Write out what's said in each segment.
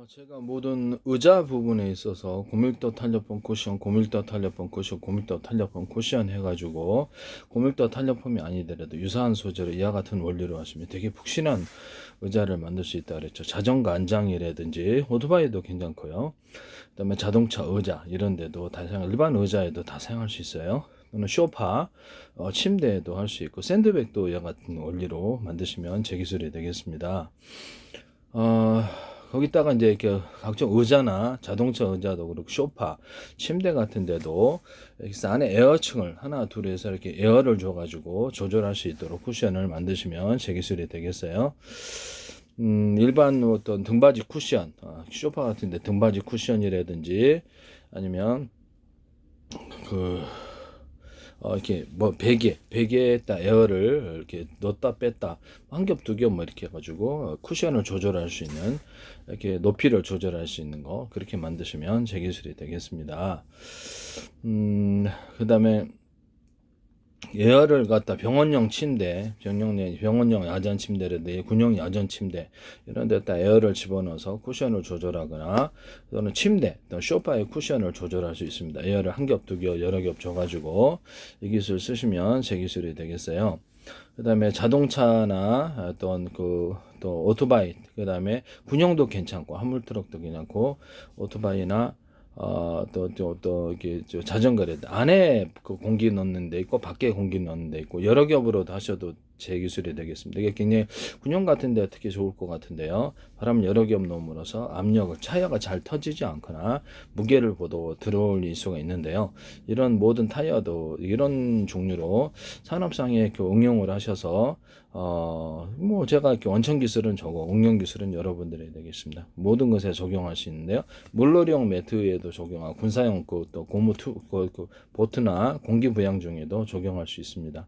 제가 모든 의자 부분에 있어서 고밀도 탄력폼 쿠션, 고밀도 탄력폼 쿠션, 고밀도 탄력폼 쿠션 해가지고 고밀도 탄력폼이 아니더라도 유사한 소재로 이와 같은 원리로 하시면 되게 푹신한 의자를 만들 수 있다 그랬죠. 자전거 안장이라든지 오토바이도 괜찮고요. 그다음에 자동차 의자 이런 데도 다 사용, 일반 의자에도 다 사용할 수 있어요. 또는 소파, 침대에도 할 수 있고 샌드백도 이와 같은 원리로 만드시면 제 기술이 되겠습니다. 거기다가 이제 이렇게 각종 의자나 자동차 의자도 그렇고 소파, 침대 같은 데도 이렇게 안에 에어층을 하나 둘에서 이렇게 에어를 줘가지고 조절할 수 있도록 쿠션을 만드시면 제 기술이 되겠어요. 일반 어떤 등받이 쿠션, 소파 같은 데 등받이 쿠션이라든지 아니면 그 이렇게 뭐 베개에다 에어를 이렇게 넣었다 뺐다 한 겹 두 겹 뭐 이렇게 해가지고 쿠션을 조절할 수 있는, 이렇게 높이를 조절할 수 있는 거 그렇게 만드시면 제 기술이 되겠습니다. 그다음에 에어를 갖다 병원용 침대, 병원용 야전 침대라든지 군용 야전 침대 이런 데다 에어를 집어넣어서 쿠션을 조절하거나 또는 침대, 또는 소파의 쿠션을 조절할 수 있습니다. 에어를 한 겹, 두 겹, 여러 겹 줘가지고 이 기술 쓰시면 제 기술이 되겠어요. 그 다음에 자동차나 어떤 또 오토바이, 그 다음에 군용도 괜찮고 화물 트럭도 괜찮고 오토바이나 이렇게 자전거래 안에 그 공기 넣는 데 있고 밖에 공기 넣는 데 있고 여러 겹으로 하셔도 제 기술이 되겠습니다. 이게 굉장히 군용 같은 데 특히 좋을 것 같은데요. 바람 여러 겹 넣음으로써 압력을, 타이어가 잘 터지지 않거나 무게를 보도 들어올릴 수가 있는데요. 이런 모든 타이어도 이런 종류로 산업상에 응용을 하셔서 뭐 제가 이렇게 원천 기술은 저거, 응용 기술은 여러분들이 되겠습니다. 모든 것에 적용할 수 있는데요. 물놀이용 매트에도 적용하고 군사용 또 고무 보트나 공기 부양 중에도 적용할 수 있습니다.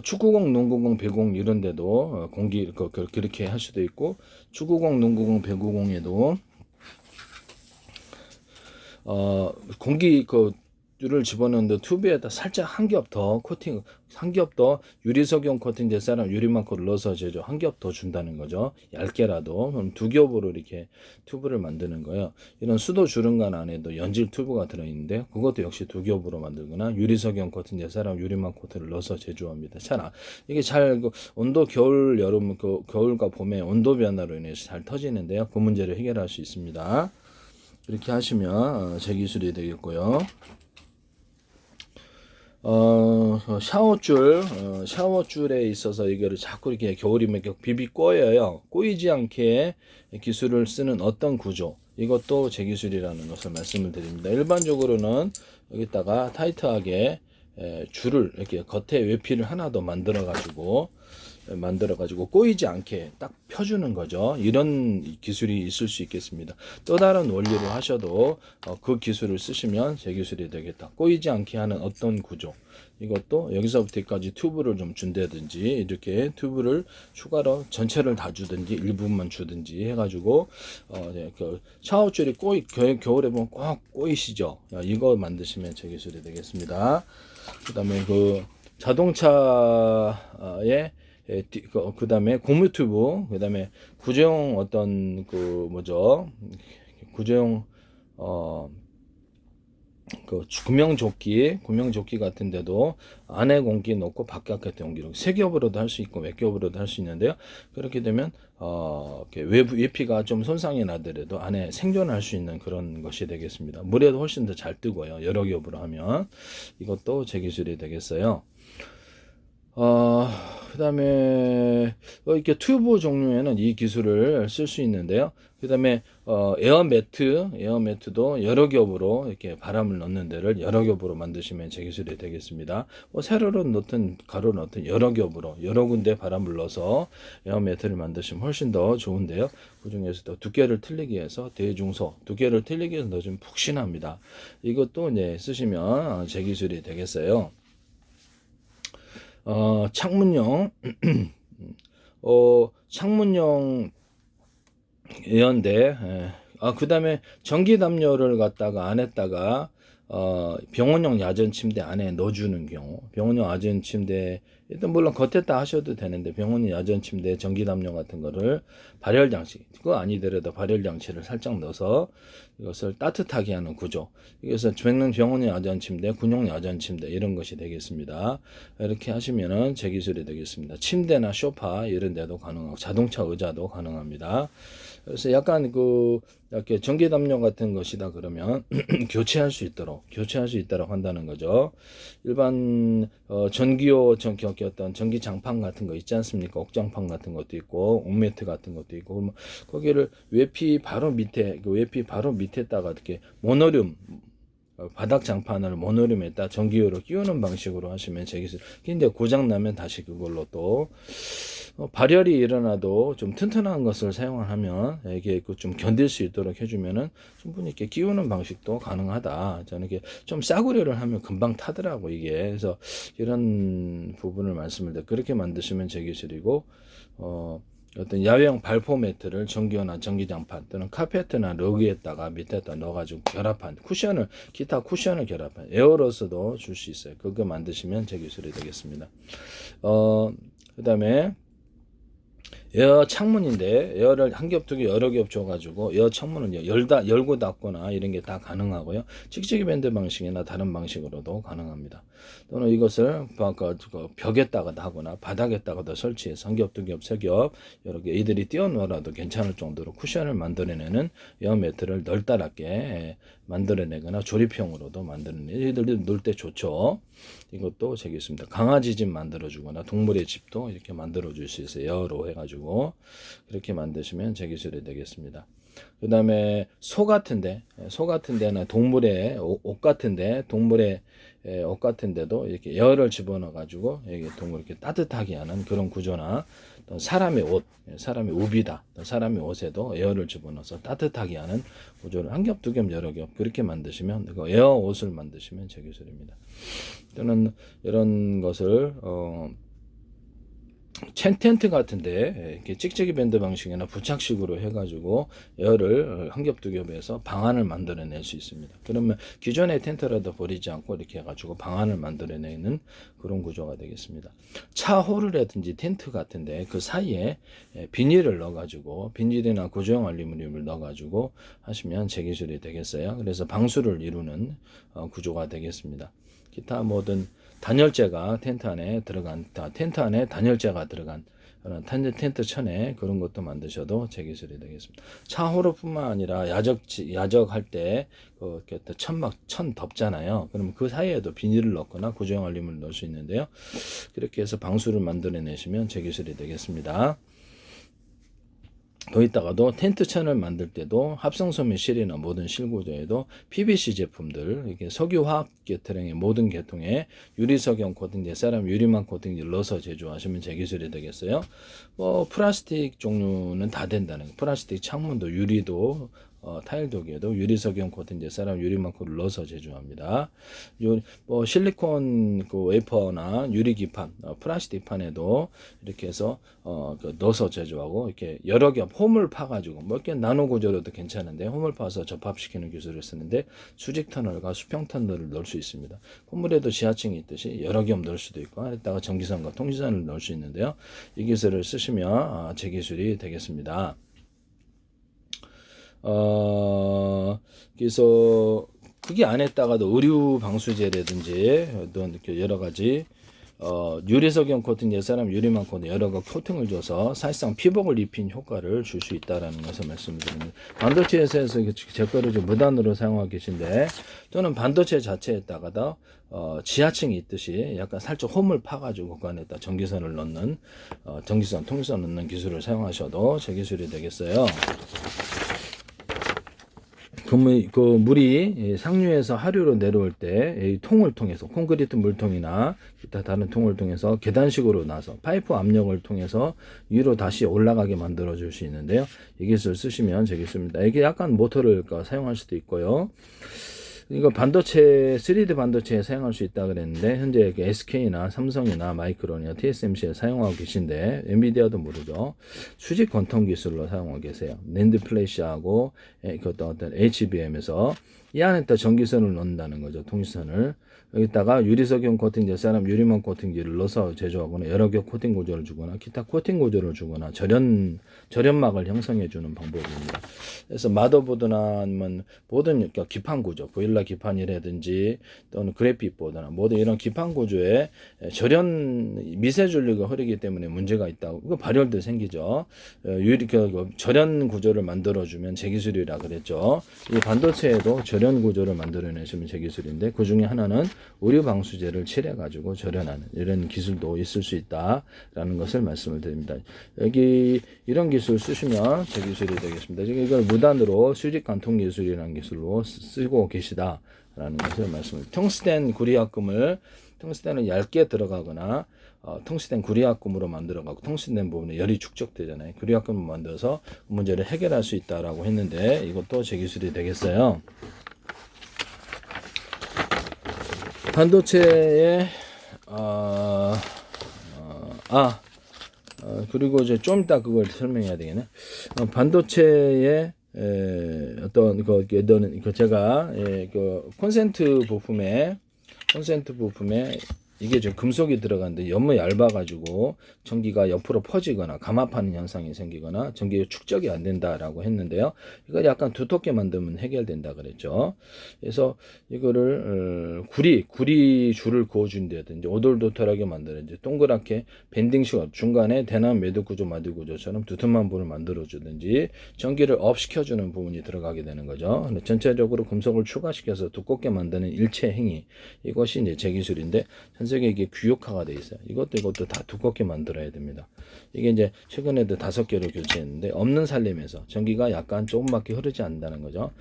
축구공, 농구공, 배구공 이런 데도 공기 그렇게 할 수도 있고, 축구공, 농구공, 배구공에도 공기 를 집어넣는데 튜브에다 살짝 한 겹 더 코팅, 한 겹 더 유리석용 코팅 될 사람 유리만큼 넣어서 제조 한 겹 더 준다는 거죠. 얇게라도. 그럼 두 겹으로 이렇게 튜브를 만드는 거예요. 이런 수도 주름관 안에도 연질 튜브가 들어있는데 그것도 역시 두 겹으로 만들거나 유리석용 코팅 될 사람 유리만 코트를 넣어서 제조합니다. 이게 잘 온도 겨울 여름 겨울과 봄에 온도 변화로 인해서 잘 터지는데요. 그 문제를 해결할 수 있습니다. 이렇게 하시면 제 기술이 되겠고요. 샤워줄에 있어서 이거를 자꾸 이렇게 겨울이면 비비 꼬여요. 꼬이지 않게 기술을 쓰는 어떤 구조, 이것도 제 기술이라는 것을 말씀을 드립니다. 일반적으로는 여기다가 타이트하게 줄을 이렇게 겉에 외피를 하나 더 만들어 가지고 꼬이지 않게 딱 펴주는 거죠. 이런 기술이 있을 수 있겠습니다. 또 다른 원리로 하셔도 그 기술을 쓰시면 제 기술이 되겠다. 꼬이지 않게 하는 어떤 구조, 이것도 여기서부터 여기까지 튜브를 좀 준다든지 이렇게 튜브를 추가로 전체를 다 주든지 일부분만 주든지 해가지고 그 샤워줄이 겨울에 보면 꼭 꼬이시죠. 이거 만드시면 제 기술이 되겠습니다. 그 다음에 그 자동차에 그 다음에 고무 튜브, 그 다음에 구조용 어떤 구조용 구명조끼 같은 데도 안에 공기 넣고 바깥에 공기 넣고 세 겹으로도 할 수 있고 몇 겹으로도 할 수 있는데요. 그렇게 되면 외피가 좀 손상이 나더라도 안에 생존할 수 있는 그런 것이 되겠습니다. 물에도 훨씬 더 잘 뜨고요. 여러 겹으로 하면 이것도 제 기술이 되겠어요. 그 다음에 이렇게 튜브 종류에는 이 기술을 쓸 수 있는데요. 그 다음에 에어매트도 여러 겹으로 이렇게 바람을 넣는 데를 여러 겹으로 만드시면 제 기술이 되겠습니다. 세로로 넣든 가로로 넣든 여러 겹으로 여러 군데 바람을 넣어서 에어매트를 만드시면 훨씬 더 좋은데요. 그 중에서도 두께를 틀리기 위해서 대중소 두께를 틀리기 위해서 넣어주면 푹신합니다. 이것도 이제 쓰시면 제 기술이 되겠어요. 창문용 창문용 예언대. 그 다음에 전기 담요를 갖다가 안에다가 병원용 야전 침대 안에 넣어주는 경우, 병원용 야전 침대 일단 물론 겉에다 하셔도 되는데 병원용 야전 침대 전기 담요 같은 거를 발열 장치, 그거 아니더라도 발열 장치를 살짝 넣어서 이것을 따뜻하게 하는 구조. 이것은 병원용 야전 침대, 군용 야전 침대 이런 것이 되겠습니다. 이렇게 하시면은 제 기술이 되겠습니다. 침대나 소파 이런 데도 가능하고 자동차 의자도 가능합니다. 그래서 약간 이렇게 전기 담요 같은 것이다 그러면 교체할 수 있도록 한다는 거죠. 일반 전기요 어떤 전기 장판 같은 거 있지 않습니까? 옥장판 같은 것도 있고 옥매트 같은 것도 있고 그러면 거기를 외피 바로 밑에다가 이렇게 모노륨 바닥 장판을 모노륨에다 전기요로 끼우는 방식으로 하시면 되겠어요. 근데 고장 나면 다시 그걸로 또 발열이 일어나도 좀 튼튼한 것을 사용하면 이게 좀 견딜 수 있도록 해주면은 충분히 이렇게 끼우는 방식도 가능하다. 저는 이게 좀 싸구려를 하면 금방 타더라고 이게. 그래서 이런 부분을 말씀을 드려 그렇게 만드시면 제 기술이고 어떤 야외용 발포 매트를 전기요나 전기장판 또는 카페트나 러그에다가 밑에다 넣어가지고 결합한 기타 쿠션을 결합한 에어로스도 줄 수 있어요. 그거 만드시면 제 기술이 되겠습니다. 그 다음에 에어 창문인데 에어를 한 겹, 두 겹, 여러 겹 줘가지고 에어 창문은 열고 닫거나 이런 게 다 가능하고요. 찍찍이 밴드 방식이나 다른 방식으로도 가능합니다. 또는 이것을 벽에다가도 하거나 바닥에다가도 설치해서 한 겹, 두 겹, 세 겹 여러 개 이들이 띄워놓아도 괜찮을 정도로 쿠션을 만들어내는 에어 매트를 널따랗게 만들어내거나 조립형으로도 만들어내는 이들이 놀 때 좋죠. 이것도 제기 있습니다. 강아지 집 만들어주거나 동물의 집도 이렇게 만들어줄 수 있어요. 에어로 해가지고 그렇게 만드시면 제 기술이 되겠습니다. 그 다음에 소 같은 데나 동물의 옷 같은데 동물의 옷 같은데도 이렇게 에어를 집어넣어 가지고 이게 동물 이렇게 따뜻하게 하는 그런 구조나 또 사람의 우비다 사람의 옷에도 에어를 집어넣어서 따뜻하게 하는 구조를 한 겹, 두 겹, 여러 겹 그렇게 만드시면 그 에어 옷을 만드시면 제 기술입니다. 또는 이런 것을 텐트 같은데 이렇게 찍찍이 밴드 방식이나 부착식으로 해가지고 에어를 한 겹 두 겹에서 방안을 만들어낼 수 있습니다. 그러면 기존의 텐트라도 버리지 않고 이렇게 해가지고 방안을 만들어내는 그런 구조가 되겠습니다. 차 호르라든지 텐트 같은데 그 사이에 비닐을 넣어가지고 비닐이나 구조형 알루미늄을 넣어가지고 하시면 제 기술이 되겠어요. 그래서 방수를 이루는 구조가 되겠습니다. 기타 모든 단열재가 텐트 안에 단열재가 들어간 그런 텐트 천에 그런 것도 만드셔도 제 기술이 되겠습니다. 차호로뿐만 아니라 야적할 때 천 덮잖아요. 그러면 그 사이에도 비닐을 넣거나 구조형 알루미늄을 넣을 수 있는데요. 그렇게 해서 방수를 만들어내시면 제 기술이 되겠습니다. 거기다가도 텐트 천을 만들 때도 합성섬유 실이나 모든 실구조에도 PVC 제품들 이게 석유화학 계통의 모든 계통에 유리석영 코팅, 옛사람 유리망 코팅을 넣어서 제조하시면 제 기술이 되겠어요. 플라스틱 종류는 다 된다는 거예요. 플라스틱 창문도 유리도 타일도기에도 유리석영 코팅, 옛사람 유리망코를 넣어서 제조합니다. 실리콘 웨이퍼나 유리기판, 플라스틱 판에도 이렇게 해서 넣어서 제조하고 이렇게 여러 겹 홈을 파가지고 이렇게 나노 구조로도 괜찮은데 홈을 파서 접합시키는 기술을 쓰는데 수직 터널과 수평 터널을 넣을 수 있습니다. 건물에도 지하층이 있듯이 여러 겹 넣을 수도 있고 안에다가 전기선과 통신선을 넣을 수 있는데요. 이 기술을 쓰시면 제 기술이 되겠습니다. 그래서 그게 안에다가도 의류 방수제라든지 이렇게 여러 가지 유리석영 코팅, 옛사람 유리망 코팅 여러 가지 코팅을 줘서 사실상 피복을 입힌 효과를 줄 수 있다라는 것을 말씀드립니다. 반도체 회사에서 제 거를 좀 무단으로 사용하고 계신데 또는 반도체 자체에다가도 지하층이 있듯이 약간 살짝 홈을 파가지고 그 안에다 전기선을 넣는 통신선 넣는 기술을 사용하셔도 제 기술이 되겠어요. 그 물이 상류에서 하류로 내려올 때 이 통을 통해서 콘크리트 물통이나 기타 다른 통을 통해서 계단식으로 나서 파이프 압력을 통해서 위로 다시 올라가게 만들어 줄 수 있는데요. 이 기술 쓰시면 되겠습니다. 이게 약간 모터를 사용할 수도 있고요. 이거 반도체 3D 반도체에 사용할 수 있다 그랬는데 현재 SK나 삼성이나 마이크론이나 TSMC에 사용하고 계신데 엔비디아도 모르죠. 수직 관통 기술로 사용하고 계세요. 낸드 플래시하고 그 어떤 HBM에서 이 안에다 전기선을 넣는다는 거죠. 통신선을. 여기다가 유리석용 코팅제, 사람 유리망 코팅제를 넣어서 제조하거나 여러 개 코팅 구조를 주거나 기타 코팅 구조를 주거나 절연막을 형성해 주는 방법입니다. 그래서 마더보드나 아니면 모든 기판 구조, 보일러 기판이라든지 또는 그래픽 보드나 모든 이런 기판 구조에 절연 미세 전류가 흐르기 때문에 문제가 있다고 그 발열도 생기죠. 절연 구조를 만들어 주면 제 기술이라 그랬죠. 이 반도체에도 절연 구조를 만들어내시면 제 기술인데 그 중에 하나는 의류 방수제를 칠해 가지고 절연하는 이런 기술도 있을 수 있다라는 것을 말씀을 드립니다. 여기 이런 기술 쓰시면 제 기술이 되겠습니다. 지금 이걸 무단으로 수직 관통 기술이라는 기술로 쓰고 계시다라는 것을 말씀을. 텅스텐 구리합금을 텅스텐을 얇게 들어가거나 텅스텐 구리합금으로 만들어가고 텅스텐 부분에 열이 축적되잖아요. 구리합금을 만들어서 문제를 해결할 수 있다라고 했는데 이것도 제 기술이 되겠어요. 반도체에 그리고 이제 좀 이따 그걸 설명해야 되겠네. 반도체에 어떤 그 제가 그 콘센트 부품에 이게 좀 금속이 들어가는데 너무 얇아가지고 전기가 옆으로 퍼지거나 감압하는 현상이 생기거나 전기가 축적이 안 된다라고 했는데요. 이걸 약간 두텁게 만들면 해결된다 그랬죠. 그래서 이거를 구리 줄을 그어준다든지 오돌도돌하게 만들든지 동그랗게 밴딩식으로 중간에 대남 매듭 구조 마디 구조처럼 두툼한 부분을 만들어주든지 전기를 업 시켜주는 부분이 들어가게 되는 거죠. 근데 전체적으로 금속을 추가시켜서 두껍게 만드는 일체 행위 이것이 이제 제 기술인데 세계 이게 규격화가 돼 있어요. 이것도 다 두껍게 만들어야 됩니다. 이게 이제 최근에도 5개를 교체했는데 없는 살림에서 전기가 약간 조금밖에 흐르지 않는다는 거죠.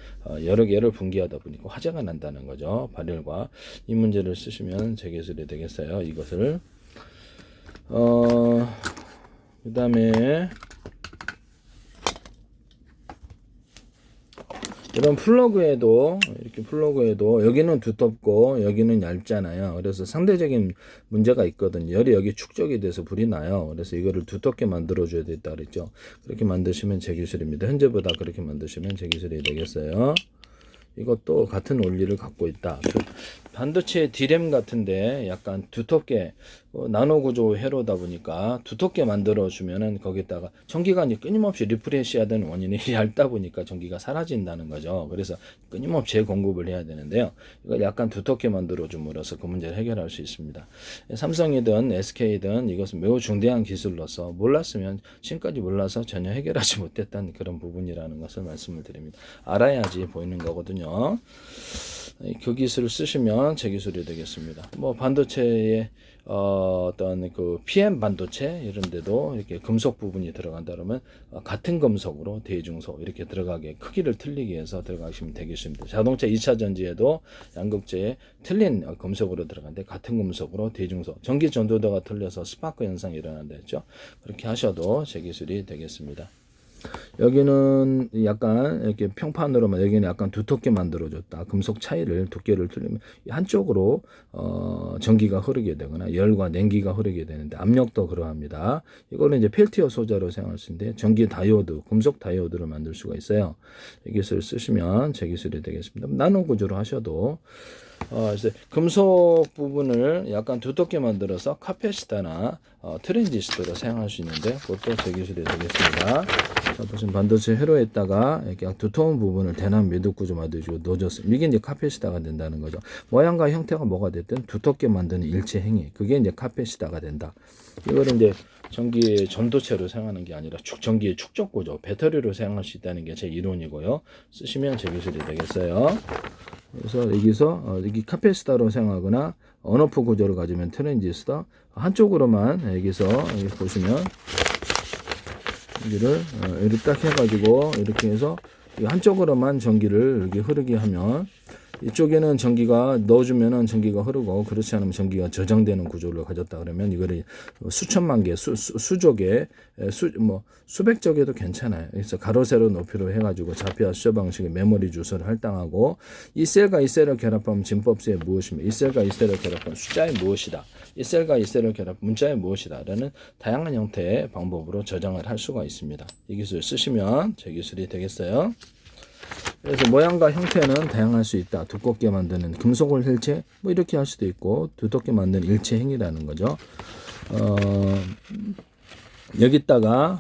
여러 개를 분기하다 보니까 화재가 난다는 거죠. 발열과 이 문제를 쓰시면 제 기술이 되겠어요. 이것을 그 다음에 이런 플러그에도 이렇게 여기는 두텁고 여기는 얇잖아요. 그래서 상대적인 문제가 있거든요. 열이 여기 축적이 돼서 불이 나요. 그래서 이거를 두텁게 만들어 줘야 된다 그랬죠. 그렇게 만드시면 제 기술입니다. 현재보다 그렇게 만드시면 제 기술이 되겠어요. 이것도 같은 원리를 갖고 있다. 반도체 D램 같은데 약간 두텁게 나노 구조 회로다 보니까 두텁게 만들어 주면은 거기다가 전기가 이제 끊임없이 리프레시 해야 되는 원인이 얇다 보니까 전기가 사라진다는 거죠. 그래서 끊임없이 재공급을 해야 되는데요. 이걸 약간 두텁게 만들어 줌으로써 그 문제를 해결할 수 있습니다. 삼성이든 SK든 이것은 매우 중대한 기술로서 몰랐으면 지금까지 몰라서 전혀 해결하지 못했던 그런 부분이라는 것을 말씀을 드립니다. 알아야지 보이는 거거든요. 그 기술을 쓰시면 제 기술이 되겠습니다. 뭐 반도체에 어떤 그 PM 반도체 이런 데도 이렇게 금속 부분이 들어간다 그러면 같은 금속으로 대중소 이렇게 들어가게 크기를 틀리게 해서 들어가시면 되겠습니다. 자동차 2차 전지에도 양극재에 틀린 금속으로 들어가는데 같은 금속으로 대중소 전기 전도도가 틀려서 스파크 현상이 일어난다 했죠. 그렇게 하셔도 제 기술이 되겠습니다. 여기는 약간 이렇게 평판으로만 여기는 약간 두텁게 만들어줬다. 금속 차이를 두께를 틀리면 한쪽으로 전기가 흐르게 되거나 열과 냉기가 흐르게 되는데 압력도 그러합니다. 이거는 이제 펠티어 소재로 사용할 수 있는데 전기 다이오드, 금속 다이오드를 만들 수가 있어요. 이 기술을 쓰시면 제 기술이 되겠습니다. 나노 구조로 하셔도 이제 금속 부분을 약간 두텁게 만들어서 카페시타나 트랜지스터로 사용할 수 있는데 그것도 제 기술이 되겠습니다. 자, 보시면 반도체 회로에다가 이렇게 두터운 부분을 대남 매듭 구조 만들고 넣어줬습니다. 이게 이제 카페시타가 된다는 거죠. 모양과 형태가 뭐가 됐든 두텁게 만드는 일체 행위, 그게 이제 카페시타가 된다. 이거를 이제 전기의 전도체로 사용하는 게 아니라 전기의 축적 구조, 배터리로 사용할 수 있다는 게 제 이론이고요. 쓰시면 제 기술이 되겠어요. 그래서 여기서 여기 카페시타로 사용하거나 언오프 구조를 가지면 트랜지스터 한쪽으로만 여기서 여기 보시면 여기를 이렇게 딱 해가지고 이렇게 해서 한쪽으로만 전기를 이렇게 흐르게 하면 이쪽에는 전기가 넣어주면은 전기가 흐르고 그렇지 않으면 전기가 저장되는 구조를 가졌다 그러면 이거를 수천만 개, 수족에 수백 적에도 괜찮아요. 그래서 가로 세로 높이로 해가지고 좌표와 수저 방식의 메모리 주소를 할당하고 이 셀과 이 셀을 결합하면 진법수의 무엇입니다. 이 셀과 이 셀을 결합하면 숫자의 무엇이다. 이 셀과 이 셀을 결합 문자의 무엇이다. 라는 다양한 형태의 방법으로 저장을 할 수가 있습니다. 이 기술 쓰시면 제 기술이 되겠어요. 그래서 모양과 형태는 다양할 수 있다. 두껍게 만드는 금속을 일체 뭐 이렇게 할 수도 있고 두껍게 만드는 일체 행위라는 거죠. 여기다가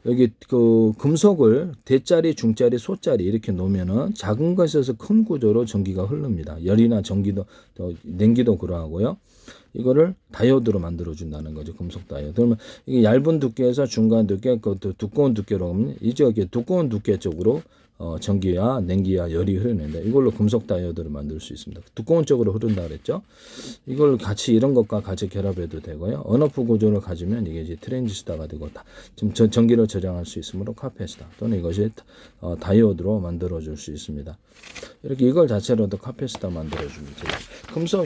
여기 그 금속을 대자리, 중자리, 소자리 이렇게 놓으면은 작은 것에서 큰 구조로 전기가 흐릅니다. 열이나 전기도, 냉기도 그러하고요. 이거를 다이오드로 만들어 준다는 거죠. 금속 다이오드. 그러면 이게 얇은 두께에서 중간 두께, 그 두꺼운 두께로 하면 이제 두꺼운 두께 쪽으로 전기와 냉기와 열이 흐르는데 이걸로 금속 다이오드를 만들 수 있습니다. 두꺼운 쪽으로 흐른다 그랬죠. 이걸 같이 이런 것과 같이 결합해도 되고요. 언오프 구조를 가지면 이게 이제 트랜지스터가 되고 지금 전기를 저장할 수 있으므로 카패시터 또는 이것이 다이오드로 만들어 줄 수 있습니다. 이렇게 이걸 자체로도 카패시터 만들어 줍니다.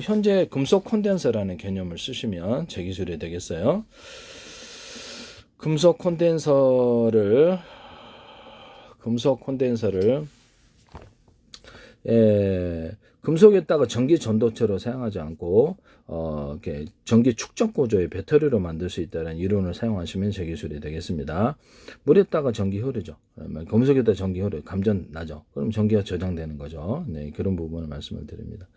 현재 금속 콘덴서라는 개념을 쓰시면 제 기술이 되겠어요. 금속 콘덴서를 금속에다가 전기 전도체로 사용하지 않고 이렇게 전기 축적 구조의 배터리로 만들 수 있다는 이론을 사용하시면 제 기술이 되겠습니다. 물에다가 전기 흐르죠. 금속에다 전기 흐르요. 감전 나죠. 그럼 전기가 저장되는 거죠. 네, 그런 부분을 말씀을 드립니다.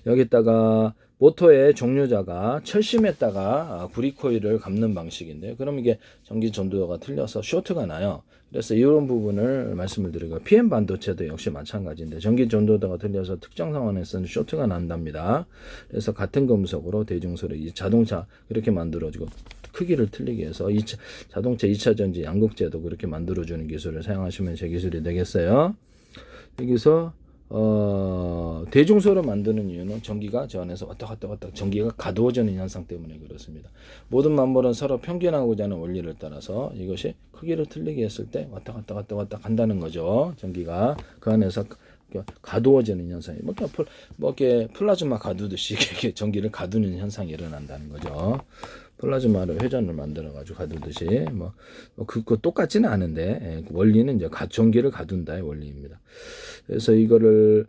여기다가 모터의 종료자가 철심에다가 구리코일을 감는 방식인데요. 그럼 이게 전기 전도가 틀려서 쇼트가 나요. 그래서 이런 부분을 말씀을 드리고 PM 반도체도 역시 마찬가지인데 전기 전도도가 틀려서 특정 상황에서는 쇼트가 난답니다. 그래서 같은 금속으로 대중소를 자동차 그렇게 만들어지고 크기를 틀리게 해서 자동차 2차 전지 양극재도 그렇게 만들어주는 기술을 사용하시면 제 기술이 되겠어요. 여기서 대중소를 만드는 이유는 전기가 저 안에서 왔다 전기가 가두어지는 현상 때문에 그렇습니다. 모든 만물은 서로 평균하고자 하는 원리를 따라서 이것이 크기를 틀리게 했을 때 왔다 간다는 거죠. 전기가 그 안에서 가두어지는 현상이 이렇게 플라즈마 가두듯이 이렇게 전기를 가두는 현상이 일어난다는 거죠. 플라즈마를 회전을 만들어 가지고 가두듯이 그거 똑같지는 않은데 원리는 이제 전기를 가둔다의 원리입니다. 그래서 이거를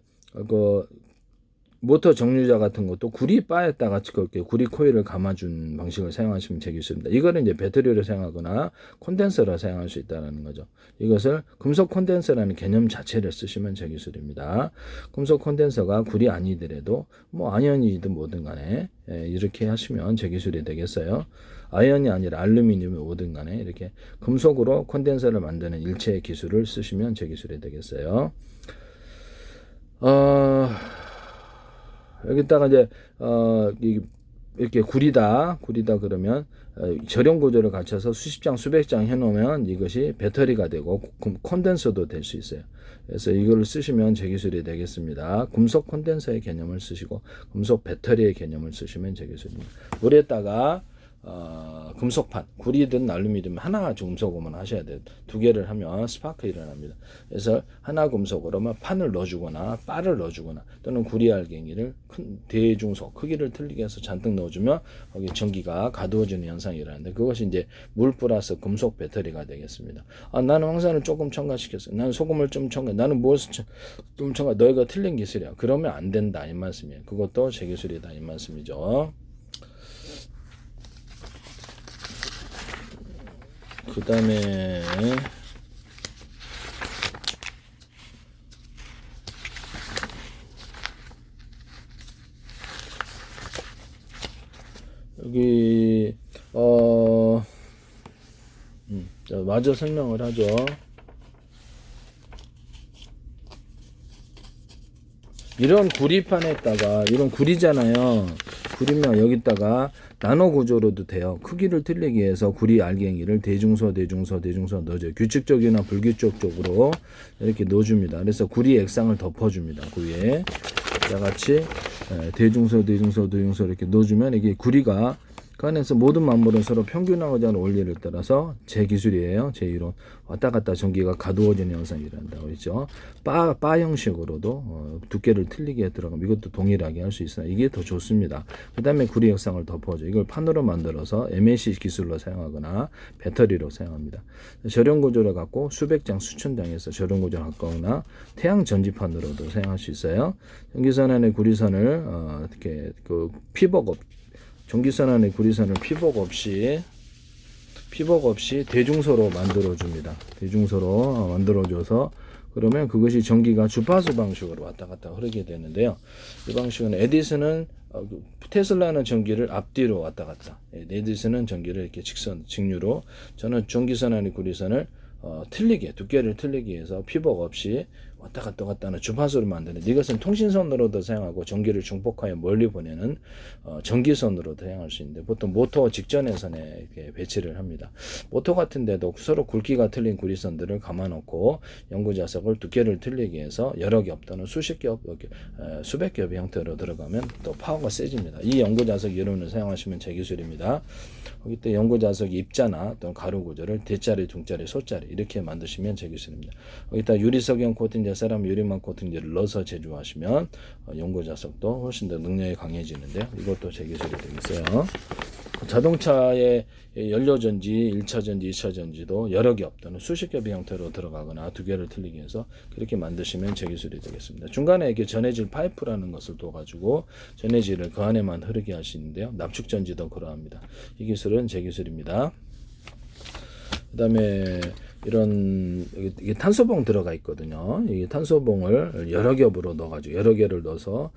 모터 정류자 같은 것도 구리 바에다가 그렇게 구리 코일을 감아준 방식을 사용하시면 되겠습니다. 이거는 이제 배터리를 사용하거나 콘덴서를 사용할 수 있다는 거죠. 이것을 금속 콘덴서라는 개념 자체를 쓰시면 제 기술입니다. 금속 콘덴서가 구리 아니더라도 아연이든 뭐든 간에 이렇게 하시면 제 기술이 되겠어요. 아연이 아니라 알루미늄이 뭐든 간에 이렇게 금속으로 콘덴서를 만드는 일체의 기술을 쓰시면 제 기술이 되겠어요. 여기다가 이제 이렇게 구리다 그러면 절연 구조를 갖춰서 수십 장 수백 장 해놓으면 이것이 배터리가 되고 콘덴서도 될 수 있어요. 그래서 이걸 쓰시면 제 기술이 되겠습니다. 금속 콘덴서의 개념을 쓰시고 금속 배터리의 개념을 쓰시면 제 기술입니다. 물에다가 금속판, 구리든 알루미늄 하나 금속으로만 하셔야 돼요. 두 개를 하면 스파크 일어납니다. 그래서 하나 금속으로만 판을 넣어주거나 바를 넣어주거나 또는 구리 알갱이를 큰 대중소 크기를 틀리게 해서 잔뜩 넣어주면 거기 전기가 가두어지는 현상이 일어나는데 그것이 이제 물 플러스 금속 배터리가 되겠습니다. 나는 황산을 조금 첨가시켰어요. 나는 소금을 좀 첨가, 나는 무엇을 좀 첨가, 너희가 틀린 기술이야. 그러면 안 된다 이 말씀이에요. 그것도 제 기술이다 이 말씀이죠. 그 다음에 여기 마저 설명을 하죠. 이런 구리판에다가 이런 구리잖아요. 구리면 여기다가 나노 구조로도 돼요. 크기를 틀리게 해서 구리 알갱이를 대중소 넣어줘요. 규칙적이나 불규칙적으로 이렇게 넣어줍니다. 그래서 구리 액상을 덮어줍니다. 그 위에 같이 대중소 이렇게 넣어주면 이게 구리가 그 안에서 모든 만물은 서로 평균하고자 하는 원리를 따라서 제 기술이에요. 제 이론. 왔다 갔다 전기가 가두어지는 현상이 일어난다고 했죠. 바 형식으로도 두께를 틀리게 들어가면 이것도 동일하게 할 수 있으나 이게 더 좋습니다. 그 다음에 구리 역상을 덮어줘. 이걸 판으로 만들어서 MAC 기술로 사용하거나 배터리로 사용합니다. 저렴 구조를 갖고 수백 장, 수천 장에서 저렴 구조를 갖거나 태양 전지판으로도 사용할 수 있어요. 전기선 안에 구리선을 이렇게 그 피복 전기선 안에 구리선을 피복 없이 대중소로 만들어줍니다. 대중소로 만들어줘서 그러면 그것이 전기가 주파수 방식으로 왔다 갔다 흐르게 되는데요. 이 방식은 에디슨은 테슬라는 전기를 앞뒤로 왔다 갔다. 에디슨은 전기를 이렇게 직류로. 저는 전기선 안에 구리선을 틀리게 두께를 틀리게 해서 피복 없이 왔다 갔다 하는 주파수를 만드는 이것은 통신선으로도 사용하고 전기를 중폭하여 멀리 보내는 전기선으로도 사용할 수 있는데 보통 모터 직전선에 이렇게 배치를 합니다. 모터 같은 데도 서로 굵기가 틀린 구리선들을 감아놓고 연구자석을 두께를 틀리게 해서 여러 겹 또는 수십 겹, 수백 겹의 형태로 들어가면 또 파워가 세집니다. 이 연구자석 이론을 사용하시면 제 기술입니다. 거기 때 연구자석 입자나 또는 가루 구조를 대자리, 중자리, 소자리 이렇게 만드시면 제 기술입니다. 거기다 유리석영 코팅제, 세럼 유리막 코팅제를 넣어서 제조하시면 연구자석도 훨씬 더 능력이 강해지는데요. 이것도 제 기술이 되겠어요. 자동차의 연료전지, 1차 전지, 2차 전지도 여러 겹 또는 수십 겹의 형태로 들어가거나 두 개를 틀리게 해서 그렇게 만드시면 제 기술이 되겠습니다. 중간에 이렇게 전해질 파이프라는 것을 또 가지고 전해질을 그 안에만 흐르게 할 수 있는데요. 납축전지도 그러합니다. 이 기술은 제 기술입니다. 그 다음에 이런 이게 탄소봉 들어가 있거든요. 이 탄소봉을 여러 겹으로 넣어가지고 여러 개를 넣어서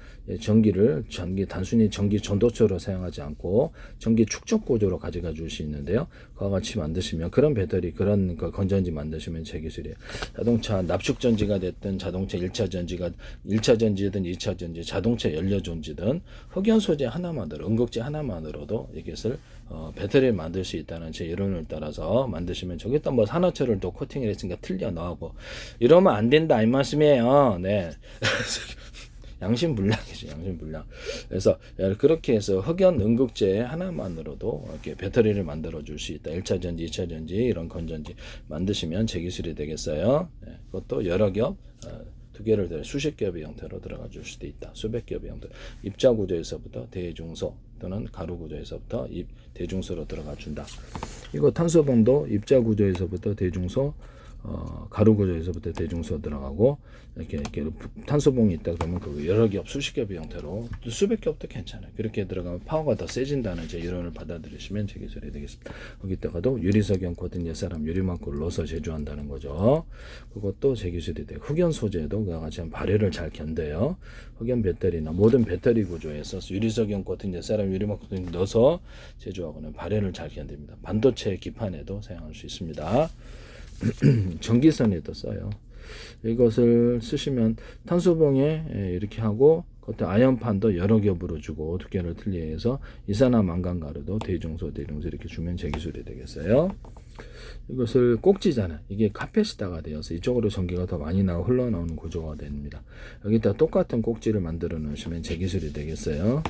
단순히 전기 전도체로 사용하지 않고 전기 축적 구조로 가져가 줄 수 있는데요. 그와 같이 만드시면 그런 배터리 그런 건전지 만드시면 제 기술이에요. 자동차 납축 전지가 됐든 자동차 1차 전지든 2차 전지, 자동차 연료 전지든 흑연 소재 하나만으로 음극재 하나만으로도 이것을 배터리를 만들 수 있다는 제 이론을 따라서 만드시면 저기다 뭐 산화철을 또 코팅을 했으니까 틀려 넣고 이러면 안 된다 이 말씀이에요. 네. 양심불량이죠, 양심불량. 그래서 그렇게 해서 흑연 음극재 하나만으로도 이렇게 배터리를 만들어 줄 수 있다. 1차 전지, 2차 전지 이런 건전지 만드시면 제 기술이 되겠어요. 네. 그것도 여러 겹 두 개를 수십 겹의 형태로 들어가 줄 수도 있다. 수백 겹의 형태. 입자 구조에서부터 대중소 또는 가루 구조에서부터 대중소로 들어가 준다. 이거 탄소봉도 입자 구조에서부터 대중소, 가루 구조에서부터 대중소 들어가고 이렇게 탄소봉이 있다 그러면 그 여러 겹, 수십 겹의 형태로 수백 겹도 괜찮아요. 그렇게 들어가면 파워가 더 세진다는 제 이론을 받아들이시면 제 기술이 되겠습니다. 거기다가도 유리석영 코팅 사람 유리막구를 넣어서 제조한다는 거죠. 그것도 제 기술이 되고 흑연 소재도 그와 같이 발열을 잘 견뎌요. 흑연 배터리나 모든 배터리 구조에서 유리석영 코팅 사람 유리막 코팅 넣어서 제조하고는 발열을 잘 견딥니다. 반도체 기판에도 사용할 수 있습니다. 전기선에도 써요. 이것을 쓰시면 탄소봉에 이렇게 하고 겉에 아연판도 여러 겹으로 주고 두께를 틀리게 해서 이산화망간 가루도 대중소 이렇게 주면 제 기술이 되겠어요. 이것을 꼭지잖아요. 이게 카펫이다가 되어서 이쪽으로 전기가 더 많이 흘러나오는 구조가 됩니다. 여기다 똑같은 꼭지를 만들어 놓으시면 제 기술이 되겠어요.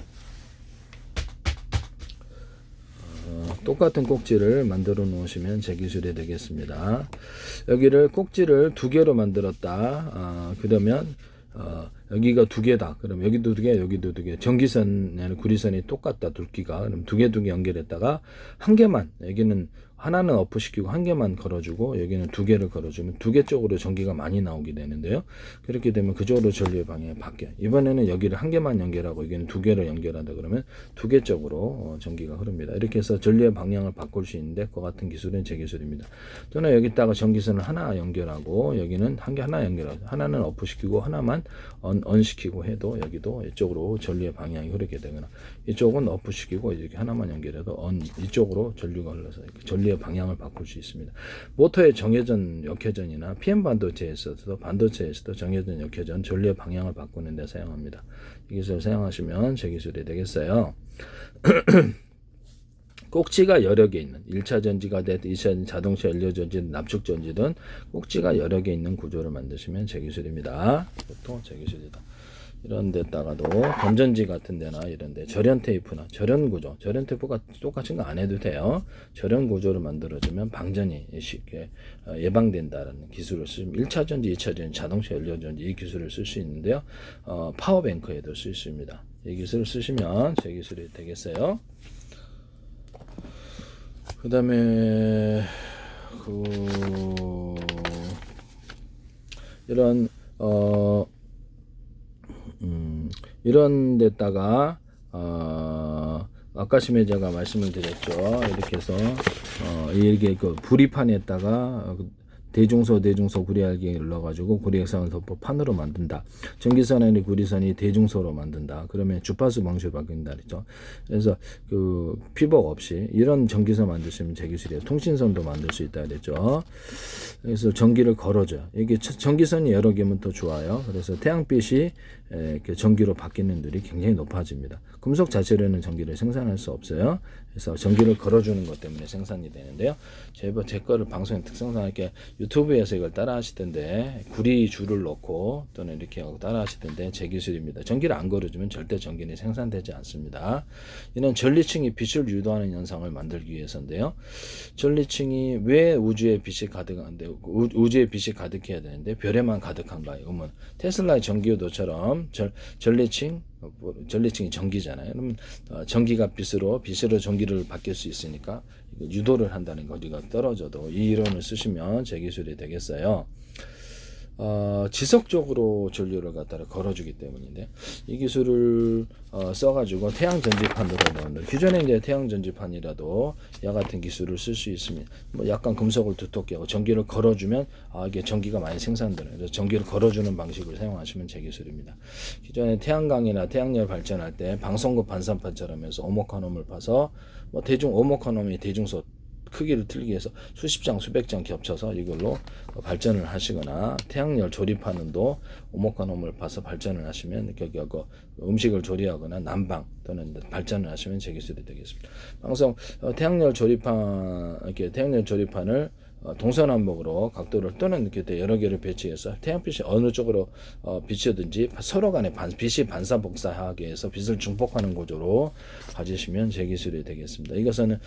똑같은 꼭지를 만들어 놓으시면 제 기술이 되겠습니다. 여기를 꼭지를 두 개로 만들었다. 그러면 여기가 두 개다. 그럼 여기도 두 개, 여기도 두 개. 전기선, 구리선이 똑같다. 굵기가. 그럼 두 개 연결했다가 한 개만, 여기는 하나는 어프시키고 한 개만 걸어주고 여기는 두 개를 걸어주면 두 개 쪽으로 전기가 많이 나오게 되는데요. 그렇게 되면 그쪽으로 전류의 방향이 바뀌어요. 이번에는 여기를 한 개만 연결하고 여기는 두 개를 연결한다 그러면 두 개 쪽으로 전기가 흐릅니다. 이렇게 해서 전류의 방향을 바꿀 수 있는데 그 같은 기술은 제 기술입니다. 또는 여기다가 전기선을 하나 연결하고 여기는 한 개 하나 연결하고 하나는 어프시키고 하나만 언시키고 해도 여기도 이쪽으로 전류의 방향이 흐르게 되거나 이쪽은 어프시키고 이렇게 하나만 연결해도 이쪽으로 전류가 흘러서 전류의 방향을 바꿀 수 있습니다. 모터의 정회전, 역회전이나 PM 반도체에서도 정회전, 역회전, 전류의 방향을 바꾸는 데 사용합니다. 이 기술을 사용하시면 제 기술이 되겠어요. 꼭지가 여러 개 있는 1차 전지가 됐든 2차 전지, 자동차 연료 전지든 납축 전지든 꼭지가 여러 개 있는 구조를 만드시면 제 기술입니다. 보통 제 기술이다. 이런 데다가도 건전지 같은 데나 이런 데 절연 테이프나 절연 구조, 절연 테이프가 똑같은 거 안 해도 돼요. 절연 구조를 만들어주면 방전이 쉽게 예방된다는 기술을 쓰면 1차 전지, 2차 전지, 자동차 연료 전지 이 기술을 쓸 수 있는데요. 파워뱅크에도 쓸 수 있습니다. 이 기술을 쓰시면 제 기술이 되겠어요. 그 다음에 이런 이런 데다가 아까 심에 제가 말씀을 드렸죠. 이렇게 해서 이게 그 구리판에다가 대중소 구리알갱이를 넣어가지고 구리액상선포 판으로 만든다. 전기선 아닌 구리선이 대중소로 만든다. 그러면 주파수 방식으로 바뀐다 그랬죠. 그래서 그 피복 없이 이런 전기선 만드시면 제 기술이에요. 통신선도 만들 수 있다 그랬죠. 그래서 전기를 걸어줘요. 이게 전기선이 여러 개면 더 좋아요. 그래서 태양빛이 이렇게 전기로 바뀌는 률이 굉장히 높아집니다. 금속 자체로는 전기를 생산할 수 없어요. 그래서 전기를 걸어주는 것 때문에 생산이 되는데요. 제 거를 방송의 특성상 이렇게 유튜브에서 이걸 따라 하시던데 구리 줄을 넣고 또는 이렇게 하고 따라 하시던데 제 기술입니다. 전기를 안 걸어주면 절대 전기는 생산되지 않습니다. 이는 전리층이 빛을 유도하는 현상을 만들기 위해서인데요. 전리층이 왜 우주에 빛이 가득한데 우주에 빛이 가득해야 되는데 별에만 가득한가? 이거면 테슬라의 전기요도처럼 전리층이 전기잖아요. 그러면 전기가 빛으로 전기를 바뀔 수 있으니까 유도를 한다는 거 우리가 떨어져도 이 이론을 쓰시면 제 기술이 되겠어요. 지속적으로 전류를 갖다가 걸어주기 때문인데 이 기술을 써가지고 태양 전지판으로 넣는 기존에 이제 태양 전지판이라도 이 같은 기술을 쓸 수 있습니다. 뭐 약간 금속을 두텁게 하고 전기를 걸어주면 이게 전기가 많이 생산되는 그래서 전기를 걸어주는 방식을 사용하시면 제 기술입니다. 기존에 태양광이나 태양열 발전할 때 방송급 반사판처럼 해서 오목한홈을 파서 뭐 오목한홈이 대중소 크기를 틀기 위해서 수십 장, 수백 장 겹쳐서 이걸로 발전을 하시거나 태양열 조립하는도 오목한홈을 봐서 발전을 하시면 음식을 조리하거나 난방 또는 발전을 하시면 제 기술이 되겠습니다. 방송 태양열 조립판을 동서남북으로 각도를 또는 이렇게 여러 개를 배치해서 태양빛이 어느 쪽으로 비치든지 서로 간에 빛이 반사복사하게 해서 빛을 증폭하는 구조로 가지시면 제 기술이 되겠습니다. 이것은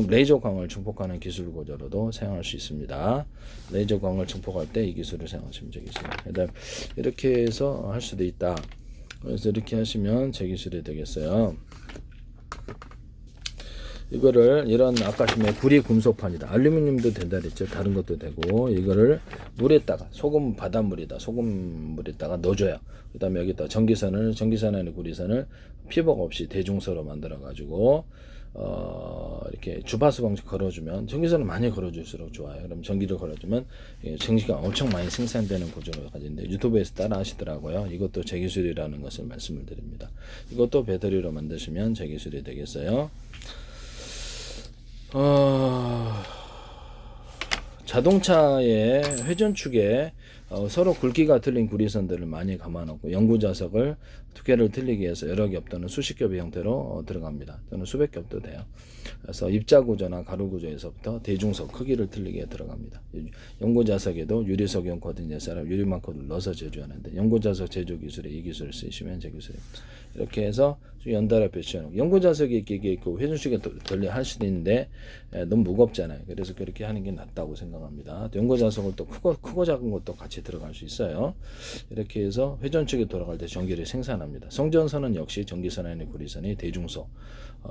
레이저 광을 증폭하는 기술 구조로도 사용할 수 있습니다. 레이저 광을 증폭할 때 이 기술을 사용하시면 제 기술입니다. 그다음 이렇게 해서 할 수도 있다. 그래서 이렇게 하시면 제 기술이 되겠어요. 이거를 이런 아까 심에 구리 금속판이다. 알루미늄도 된다 그랬죠. 다른 것도 되고 이거를 물에다가 소금물에다가 넣어줘요. 그다음에 여기다 전기선 안에 구리선을 피복 없이 대중소로 만들어 가지고 이렇게 주파수 방식 걸어주면 전기선을 많이 걸어줄수록 좋아요. 그럼 전기를 걸어주면 전기가 엄청 많이 생산되는 구조로 가지는데 유튜브에서 따라 하시더라고요. 이것도 제 기술이라는 것을 말씀을 드립니다. 이것도 배터리로 만드시면 제 기술이 되겠어요. 자동차의 회전축에 서로 굵기가 틀린 구리선들을 많이 감아놓고 연구자석을 두께를 틀리게 해서 여러 겹 또는 수십 겹의 형태로 들어갑니다. 또는 수백 겹도 돼요. 그래서 입자구조나 가루구조에서부터 대중석 크기를 틀리게 들어갑니다. 연구자석에도 유리석용 코딩제사람 유리만코드를 넣어서 제조하는데 연구자석 제조 기술에 이 기술을 쓰시면 제 기술입니다. 이렇게 해서 연달아 배치해놓고 연구자석이 이렇게 있고 회전축에 돌려 할 수도 있는데 너무 무겁잖아요. 그래서 그렇게 하는 게 낫다고 생각합니다. 연구자석을 또 크고 작은 것도 같이 들어갈 수 있어요. 이렇게 해서 회전축에 돌아갈 때 전기를 생산합니다. 송전선은 역시 전기선 안에 구리선이 대중소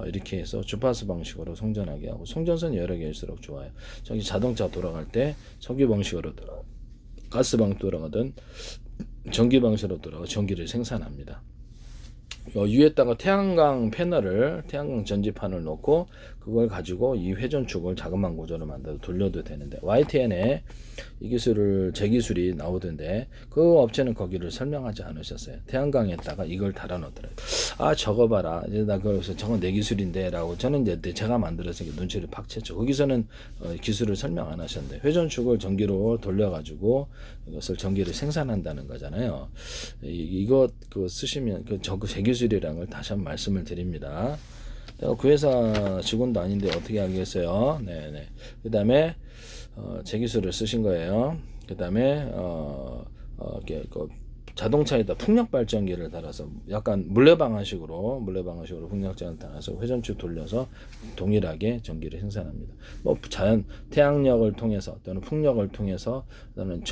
이렇게 해서 주파수 방식으로 송전하게 하고 송전선이 여러 개일수록 좋아요. 자동차 돌아갈 때 석유 방식으로 가스 방식으로 돌아가든 전기 방식으로 돌아가 전기를 생산합니다. 위에다가 태양광 전지판을 놓고 그걸 가지고 이 회전축을 자그마한 구조로 만들어 돌려도 되는데 YTN에 이 기술을 제 기술이 나오던데 그 업체는 거기를 설명하지 않으셨어요. 태양광에다가 이걸 달아 놓더라고요. 저거 봐라. 이제 나 그래서 저건 내 기술인데라고 저는 이제 제가 만들어서 눈치를 팍 챘죠. 거기서는 기술을 설명 안 하셨는데 회전축을 전기로 돌려가지고 이것을 전기를 생산한다는 거잖아요. 이거 쓰시면 제 기술이라는 걸 다시 한번 말씀을 드립니다. 내가 그 회사 직원도 아닌데 어떻게 알겠어요? 네네. 그 다음에 제 기술을 쓰신 거예요. 그 다음에 자동차에다 풍력 발전기를 달아서 약간 물레방아식으로 풍력장을 달아서 회전축 돌려서 동일하게 전기를 생산합니다. 뭐 자연 태양력을 통해서 또는 풍력을 통해서 또는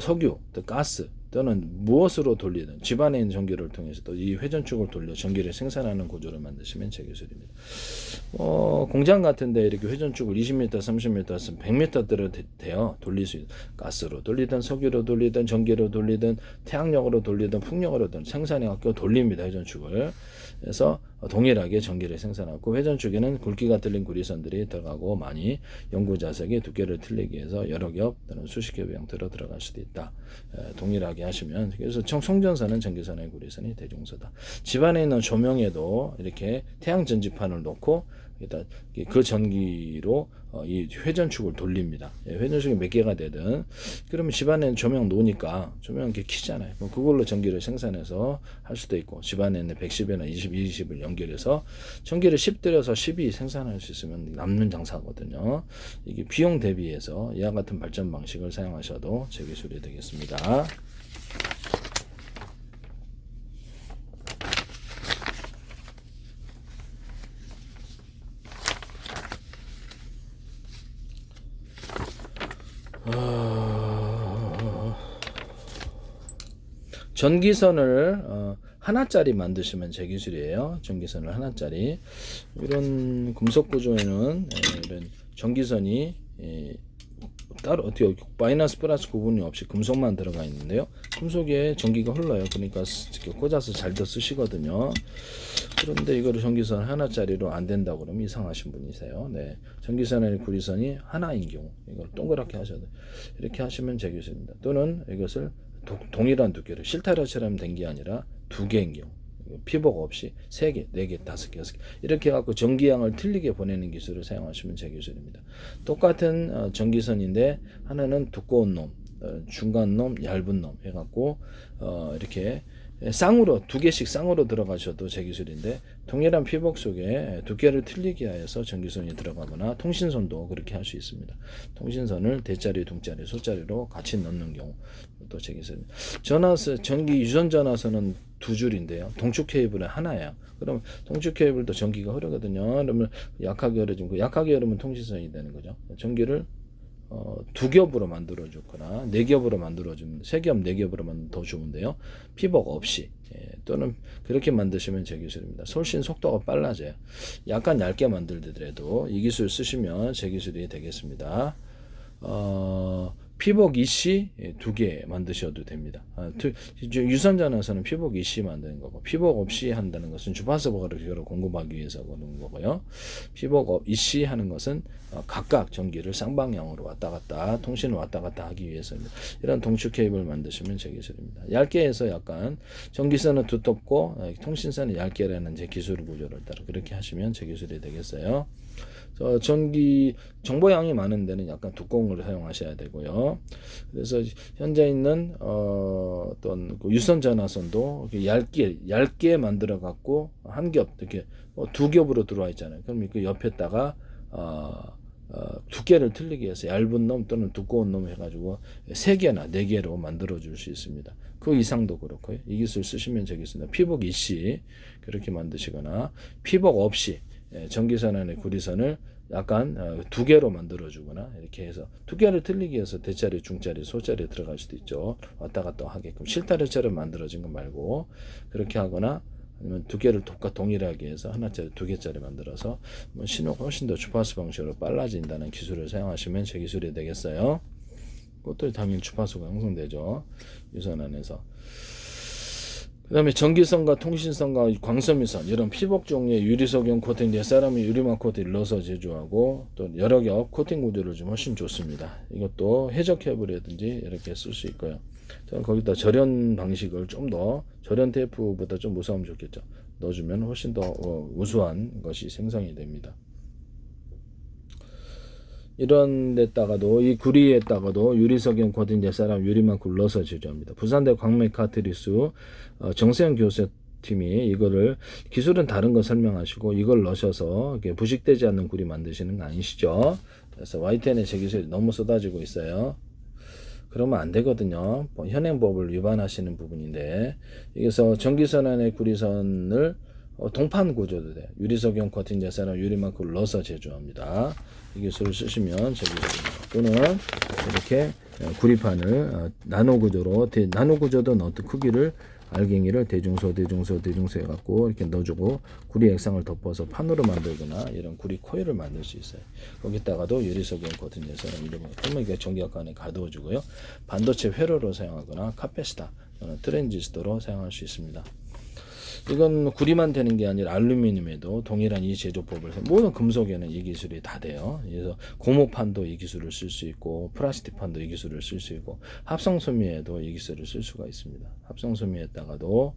석유, 또 가스 또는 무엇으로 돌리든 집안에 있는 전기를 통해서 또 이 회전축을 돌려 전기를 생산하는 구조를 만드시면 제 기술입니다. 공장 같은데 이렇게 회전축을 20m, 30m, 100m대로 돼요. 돌릴 수 있는 가스로 돌리든 석유로 돌리든 전기로 돌리든 태양력으로 돌리든 풍력으로 생산해 갖고 돌립니다. 회전축을. 그래서 동일하게 전기를 생산하고 회전축에는 굵기가 틀린 구리선들이 들어가고 많이 연구 자석의 두께를 틀리기 위해서 여러 겹 또는 수십 겹의 형태로 들어갈 수도 있다. 동일하게 하시면 그래서 송전선은 전기선의 구리선이 대중소다. 집안에 있는 조명에도 이렇게 태양 전지판을 놓고 그 전기로 이 회전축을 돌립니다. 회전축이 몇 개가 되든 그러면 집안에는 조명 놓으니까 조명 이렇게 켜잖아요. 그걸로 전기를 생산해서 할 수도 있고 집안에는 110이나 20을 연결해서 전기를 10 들여서 12 생산할 수 있으면 남는 장사거든요. 이게 비용 대비해서 이와 같은 발전 방식을 사용하셔도 제 기술이 되겠습니다. 전기선을 하나짜리 만드시면 제 기술이에요. 전기선을 하나짜리. 이런 금속 구조에는 이런 전기선이 따로 어떻게 마이너스 플러스 구분이 없이 금속만 들어가 있는데요. 금속에 전기가 흘러요. 그러니까 꽂아서 잘도 쓰시거든요. 그런데 이거를 전기선 하나짜리로 안 된다고 그러면 이상하신 분이세요. 네. 전기선의 구리선이 하나인 경우 이걸 동그랗게 하셔야 돼요. 이렇게 하시면 제 기술입니다. 또는 이것을 동일한 두께를 실타래처럼 된 게 아니라 두 개인 경우 피복 없이 3개, 4개, 5개, 6개 이렇게 해갖고 전기양을 틀리게 보내는 기술을 사용하시면 제 기술입니다. 똑같은 전기선인데 하나는 두꺼운 놈, 중간 놈, 얇은 놈 해갖고 이렇게 쌍으로 2개씩 쌍으로 들어가셔도 제 기술인데 동일한 피복 속에 두께를 틀리게 하여서 전기선이 들어가거나 통신선도 그렇게 할 수 있습니다. 통신선을 대짜리, 둥짜리, 소짜리로 같이 넣는 경우 또 제 기술입니다. 전기 유선 전화선은 2줄인데요. 동축 케이블은 하나예요. 그럼 동축 케이블도 전기가 흐르거든요. 그러면 약하게 흐르면 약하게 흐르면 통신선이 되는 거죠. 전기를 2겹으로 만들어줬거나 4겹으로 만들어주면 3겹, 4겹으로 만들면 더 좋은데요. 피복 없이 또는 그렇게 만드시면 제 기술입니다. 훨씬 속도가 빨라져요. 약간 얇게 만들더라도 이 기술 쓰시면 제 기술이 되겠습니다. 피복 이씨 2개 만드셔도 됩니다. 유선전화에서는 피복 이씨 만드는 거고 피복 없이 한다는 것은 주파수 거리를 공급하기 위해서 그런 거고요. 피복 이씨 하는 것은 각각 전기를 쌍방향으로 왔다 갔다 통신을 왔다 갔다 하기 위해서입니다. 이런 동축 케이블 만드시면 제 기술입니다. 얇게 해서 약간 전기선은 두텁고 통신선은 얇게라는 제 기술 구조를 따라 그렇게 하시면 제 기술이 되겠어요. 전기 정보량이 많은 데는 약간 두꺼운 걸 사용하셔야 되고요. 그래서 현재 있는 어떤 유선 전화선도 얇게 만들어 갖고 한 겹 이렇게 2겹으로 들어와 있잖아요. 그럼 그 옆에다가 두께를 틀리게 해서 얇은 놈 또는 두꺼운 놈 해가지고 3개나 4개로 만들어 줄 수 있습니다. 그 이상도 그렇고요. 이 기술 쓰시면 되겠습니다. 피복 이씨 그렇게 만드시거나 피복 없이 전기선 안에 구리선을 약간 2개로 만들어주거나 이렇게 해서 두께를 틀리기 위해서 대짜리, 중짜리, 소짜리에 들어갈 수도 있죠. 왔다 갔다 하게끔 실타래처럼 만들어진 거 말고 그렇게 하거나 아니면 두께를 동일하게 해서 하나짜리, 2개짜리 만들어서 신호가 훨씬 더 주파수 방식으로 빨라진다는 기술을 사용하시면 제 기술이 되겠어요. 그것도 당연히 주파수가 형성되죠. 유선 안에서. 그 다음에 전기선과 통신선과 광섬유선 이런 피복 종류의 유리석용 코팅 뒤에 세라믹 유리막 코팅을 넣어서 제조하고 또 여러 겹 코팅 구조를 좀 훨씬 좋습니다. 이것도 해적 케이블이라든지 이렇게 쓸 수 있고요. 저는 거기다 절연 방식을 좀 더 절연 테이프보다 좀 무서우면 좋겠죠. 넣어주면 훨씬 더 우수한 것이 생성이 됩니다. 이런 데다가도 이 구리에다가도 유리석용 코팅 대사람 유리만 굴러서 제조합니다. 부산대 광맥 카트리스 정세영 교수팀이 이거를 기술은 다른 거 설명하시고 이걸 넣으셔서 부식되지 않는 구리 만드시는 거 아니시죠? 그래서 YTN의 제 기술이 너무 쏟아지고 있어요. 그러면 안 되거든요. 뭐 현행법을 위반하시는 부분인데, 여기서 전기선 안에 구리선을 동판 구조도 돼. 유리석용 코팅 제사나 유리만큼 넣어서 제조합니다. 이 기술을 쓰시면 제기됩니다. 또는 이렇게 구리판을 나노 구조로, 나노 구조도 어떤 크기를 알갱이를 대중소 해갖고 이렇게 넣어주고 구리 액상을 덮어서 판으로 만들거나 이런 구리 코일을 만들 수 있어요. 거기다가도 유리석용 코팅 제사나 이런 거 전기학과 안에 가두어주고요. 반도체 회로로 사용하거나 카페시터 또는 트랜지스터로 사용할 수 있습니다. 이건 구리만 되는 게 아니라 알루미늄에도 동일한 이 제조법을 모든 금속에는 이 기술이 다 돼요. 그래서 고무판도 이 기술을 쓸 수 있고 플라스틱판도 이 기술을 쓸 수 있고 합성섬유에도 이 기술을 쓸 수가 있습니다. 합성섬유에다가도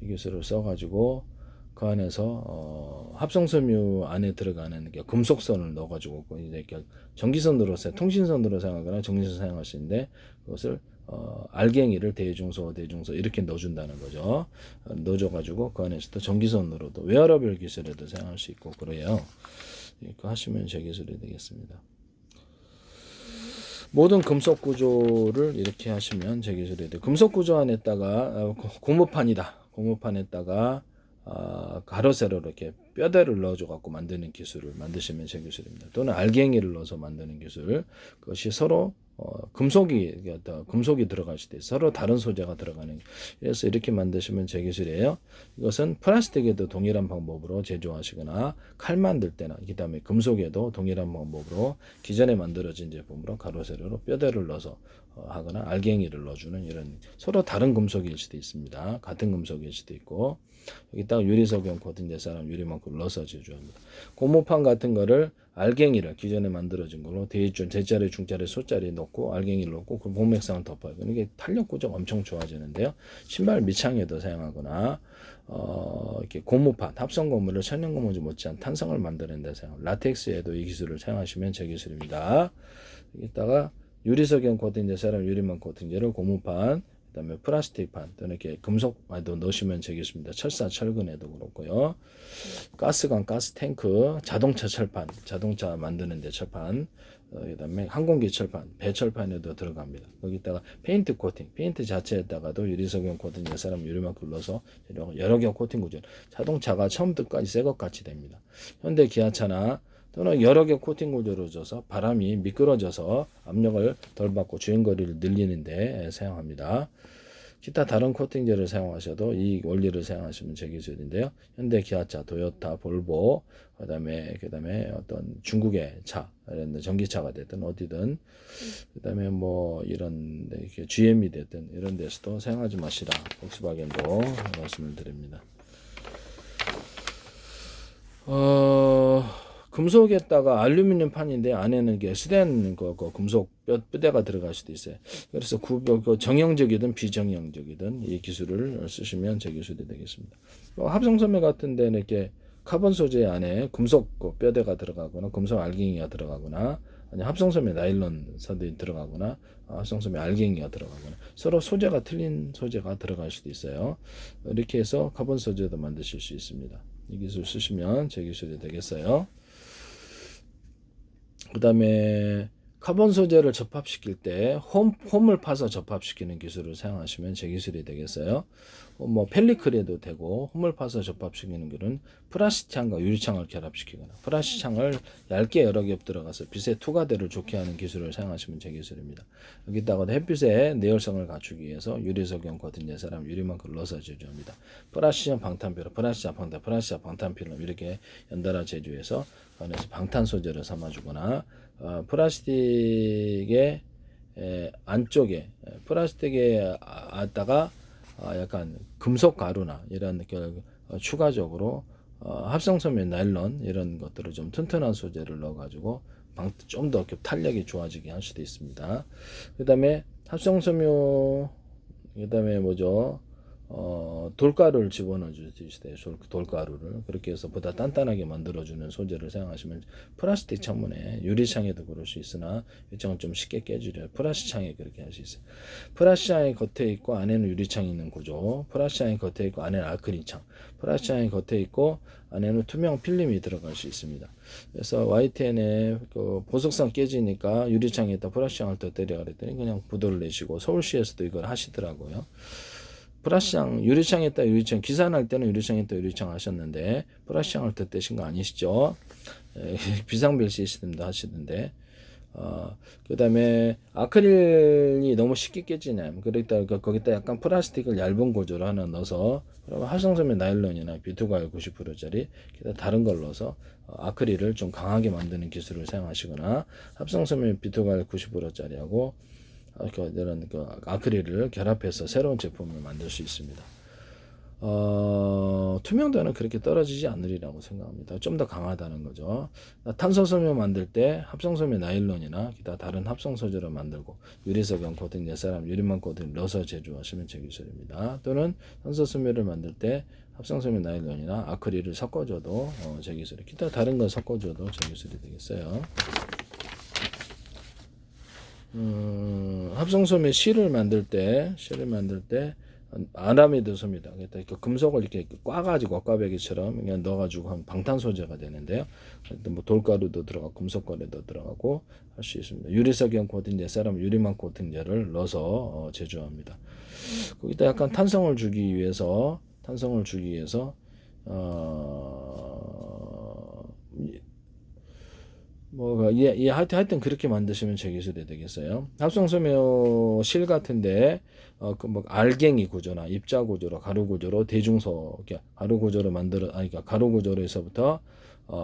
이 기술을 써가지고 그 안에서 합성섬유 안에 들어가는 금속선을 넣어가지고 이제 전기선으로 통신선으로 사용하거나 정리선 사용할 수 있는데 그것을 알갱이를 대중소 이렇게 넣어준다는 거죠. 넣어줘가지고 그 안에서도 전기선으로도 웨어러블 기술에도 사용할 수 있고 그래요. 이거 하시면 제 기술이 되겠습니다. 모든 금속 구조를 이렇게 하시면 제 기술이 돼요. 금속 구조 안에다가 고무판에다가 가로 세로 이렇게 뼈대를 넣어줘 갖고 만드는 기술을 만드시면 제 기술입니다. 또는 알갱이를 넣어서 만드는 기술, 그것이 서로 금속이 들어갈 수도 있어요. 서로 다른 소재가 들어가는. 그래서 이렇게 만드시면 제 기술이에요. 이것은 플라스틱에도 동일한 방법으로 제조하시거나 칼 만들 때나 그다음에 금속에도 동일한 방법으로 기존에 만들어진 제품으로 가로 세로로 뼈대를 넣어서 하거나 알갱이를 넣어주는 이런 서로 다른 금속일 수도 있습니다. 같은 금속일 수도 있고 여기다가 유리석용 코팅 제사나 유리만큼 넣어서 제조합니다. 고무판 같은 거를 알갱이를 기존에 만들어진 걸로 대자리, 중자리, 소자리 넣고 알갱이를 넣고 그 봉맥상을 덮어요. 이게 탄력 구조가 엄청 좋아지는데요. 신발 밑창에도 사용하거나 이렇게 고무판, 합성 고무를 천연 고무지 못지않은 탄성을 만드는 데 사용. 라텍스에도 이 기술을 사용하시면 제 기술입니다. 여기다가 유리석용 코팅제사랑 유리만 코팅제를 고무판, 그다음에 플라스틱판 또는 이렇게 금속에도 넣으시면 되겠습니다. 철사, 철근에도 그렇고요. 가스관, 가스탱크, 자동차 철판, 자동차 만드는데 철판, 그다음에 항공기 철판, 배 철판에도 들어갑니다. 거기다가 페인트 코팅, 페인트 자체에다가도 유리석용 코팅 제사람 유리만큼 넣어서 여러 개 코팅 구조. 자동차가 처음부터 끝까지 새 것 같이 됩니다. 현대 기아차나 또는 여러 개 코팅 구조로 줘서 바람이 미끄러져서 압력을 덜 받고 주행거리를 늘리는데 사용합니다. 기타 다른 코팅제를 사용하셔도 이 원리를 사용하시면 제 기술인데요. 현대 기아차, 도요타, 볼보, 그다음에 어떤 중국의 차, 전기차가 됐든 어디든, 그다음에 뭐 이런 GM이 됐든 이런 데서도 사용하지 마시라. 폭스바겐도 말씀을 드립니다. 금속에다가 알루미늄 판인데 안에는 이게 스텐 금속 뼈대가 들어갈 수도 있어요. 그래서 정형적이든 비정형적이든 이 기술을 쓰시면 제 기술이 되겠습니다. 합성섬유 같은 데는 이렇게 카본 소재 안에 금속 뼈대가 들어가거나 금속 알갱이가 들어가거나 아니 합성섬유 나일론 선이 들어가거나 합성섬유 알갱이가 들어가거나 서로 소재가 틀린 소재가 들어갈 수도 있어요. 이렇게 해서 카본 소재도 만드실 수 있습니다. 이 기술 쓰시면 제 기술이 되겠어요. 그 다음에 카본 소재를 접합시킬 때 홈을 파서 접합시키는 기술을 사용하시면 제 기술이 되겠어요. 뭐 펠리클에도 되고 홈을 파서 접합시키는 것은 플라스틱창과 유리창을 결합시키거나 플라스틱창을 얇게 여러 겹 들어가서 빛의 투과대를 좋게 하는 기술을 사용하시면 제 기술입니다. 여기다가 햇빛의 내열성을 갖추기 위해서 유리석용 코팅 제사람 유리만큼 넣어서 제조합니다. 플라스틱 방탄필름, 플라스틱 방탄필름 이렇게 연달아 제조해서 안에서 방탄 소재를 삼아주거나 플라스틱의 안쪽에 플라스틱에 왔다가 약간 금속 가루나 이런 추가적으로 합성섬유 나일론 이런 것들을 좀 튼튼한 소재를 넣어가지고 좀 더 탄력이 좋아지게 할 수도 있습니다. 그 다음에 합성섬유 그 다음에 뭐죠? 돌가루를 집어넣어 주시대요. 돌가루를. 그렇게 해서 보다 단단하게 만들어주는 소재를 사용하시면 플라스틱 창문에 유리창에도 그럴 수 있으나 유리창은 좀 쉽게 깨지려 플라스틱 창에 그렇게 할 수 있어요. 플라스틱 창이 겉에 있고 안에는 유리창이 있는 구조. 플라스틱 창이 겉에 있고 안에는 아크릴 창. 플라스틱 창이 겉에 있고 안에는 투명 필름이 들어갈 수 있습니다. 그래서 YTN에 그 보석상 깨지니까 유리창에다 플라스틱 창을 더 때려 그랬더니 그냥 부도를 내시고 서울시에서도 이걸 하시더라고요. 플라스창 유리창에다 유리창 기사 날 때는 유리창에다 유리창 하셨는데 플라스창을 덧대신 거 아니시죠? 비상벨 시스템도 하시던데 그다음에 아크릴이 너무 쉽게 깨지네. 그러다 거기다 약간 플라스틱을 얇은 구조로 하나 넣어서 그러면 합성섬유 나일론이나 비투가일 90%짜리 기타 다른 걸 넣어서 아크릴을 좀 강하게 만드는 기술을 사용하시거나 합성섬유 비투가일 90%짜리하고 이런 아크릴을 결합해서 새로운 제품을 만들 수 있습니다. 투명도는 그렇게 떨어지지 않으리라고 생각합니다. 좀 더 강하다는 거죠. 탄소섬유 만들 때 합성섬유 나일론이나 기타 다른 합성 소재로 만들고 유리석연 코팅, 옛사람 유리망 코팅 넣어서 제조하시면 제 기술입니다. 또는 탄소섬유를 만들 때 합성섬유 나일론이나 아크릴을 섞어줘도 제 기술이 기타 다른 걸 섞어줘도 제 기술이 되겠어요. 합성섬유 실을 만들 때 아라미드 솜입니다. 그러니까 금속을 이렇게 꽈가지고 꽈배기처럼 그냥 넣어가지고 하면 방탄 소재가 되는데요. 뭐 돌가루도 들어가고 금속가루도 들어가고 할 수 있습니다. 유리석연 코팅제, 사람 유리망 코팅제를 넣어서 제조합니다. 거기다 약간 탄성을 주기 위해서 하여튼 그렇게 만드시면 제 기술이 되겠어요. 합성섬유 실 같은데 알갱이 구조나 입자 구조로 가루 구조로 대중소 가루 구조로 그러니까 가루 구조로에서부터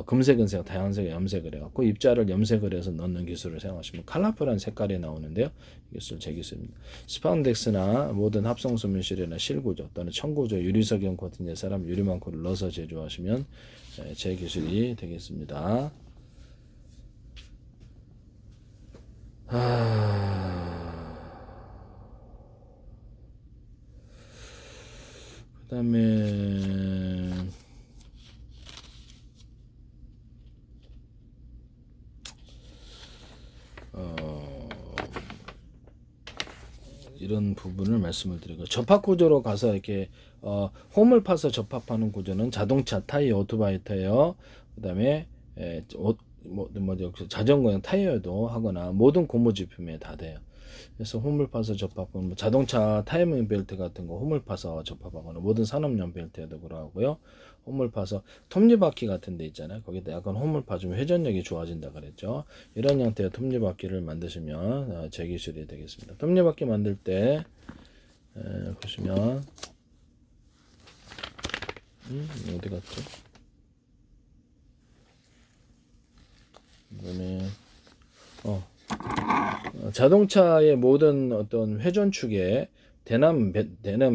금색, 다양색 염색을 해갖고 입자를 염색을 해서 넣는 기술을 사용하시면 컬러풀한 색깔이 나오는데요. 기술 제 기술입니다. 스판덱스나 모든 합성섬유 실이나 실 구조 또는 청 구조 유리석연 코팅제 사람 유리망코를 넣어서 제조하시면 제 기술이 되겠습니다. 그 다음에 이런 부분을 말씀을 드리고 접합 구조로 가서 이렇게 홈을 파서 접합하는 구조는 자동차 타이어 오토바이 타이어 그다음에 자전거 타이어도 하거나 모든 고무 제품에 다 돼요. 그래서 홈을 파서 접합하면 자동차 타이밍 벨트 같은 거 홈을 파서 접합하거나 모든 산업용 벨트에도 그러고요. 홈을 파서 톱니바퀴 같은 데 있잖아요. 거기다 약간 홈을 파주면 회전력이 좋아진다 그랬죠. 이런 형태의 톱니바퀴를 만드시면 제 기술이 되겠습니다. 톱니바퀴 만들 때 보시면 어디 갔죠? 이번에 자동차의 모든 어떤 회전축에 대남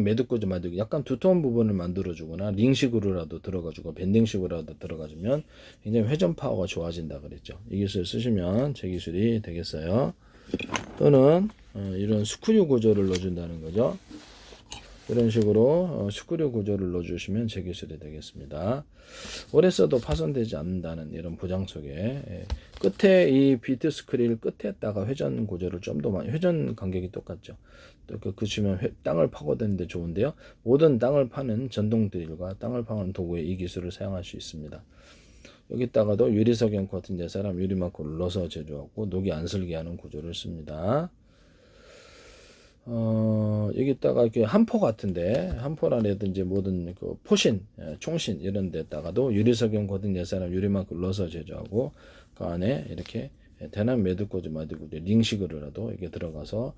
매듭구조 만들기 약간 두터운 부분을 만들어주거나 링식으로라도 들어가주고 밴딩식으로라도 들어가주면 굉장히 회전 파워가 좋아진다 그랬죠. 이 기술 쓰시면 제 기술이 되겠어요. 또는 이런 스크류 구조를 넣어준다는 거죠. 이런 식으로 스크류 구조를 넣어주시면 제 기술이 되겠습니다. 오래 써도 파손되지 않는다는 이런 보장 속에 끝에 이 비트 스크릴 끝에다가 회전 구조를 좀 더 많이 회전 간격이 똑같죠. 또 그치면 땅을 파고드는데 좋은데요. 모든 땅을 파는 전동 드릴과 땅을 파는 도구에 이 기술을 사용할 수 있습니다. 여기다가도 유리석연 코팅 제사람 유리마코를 넣어서 제조하고 녹이 안 슬게 하는 구조를 씁니다. 여기다가 이렇게 한포 같은데 한포라든지 모든 그 포신, 총신 이런 데다가도 유리석연 코팅 제사람 유리마코를 넣어서 제조하고 그 안에 이렇게 대남 매듭꽂이 만들고 링식으로라도 이게 들어가서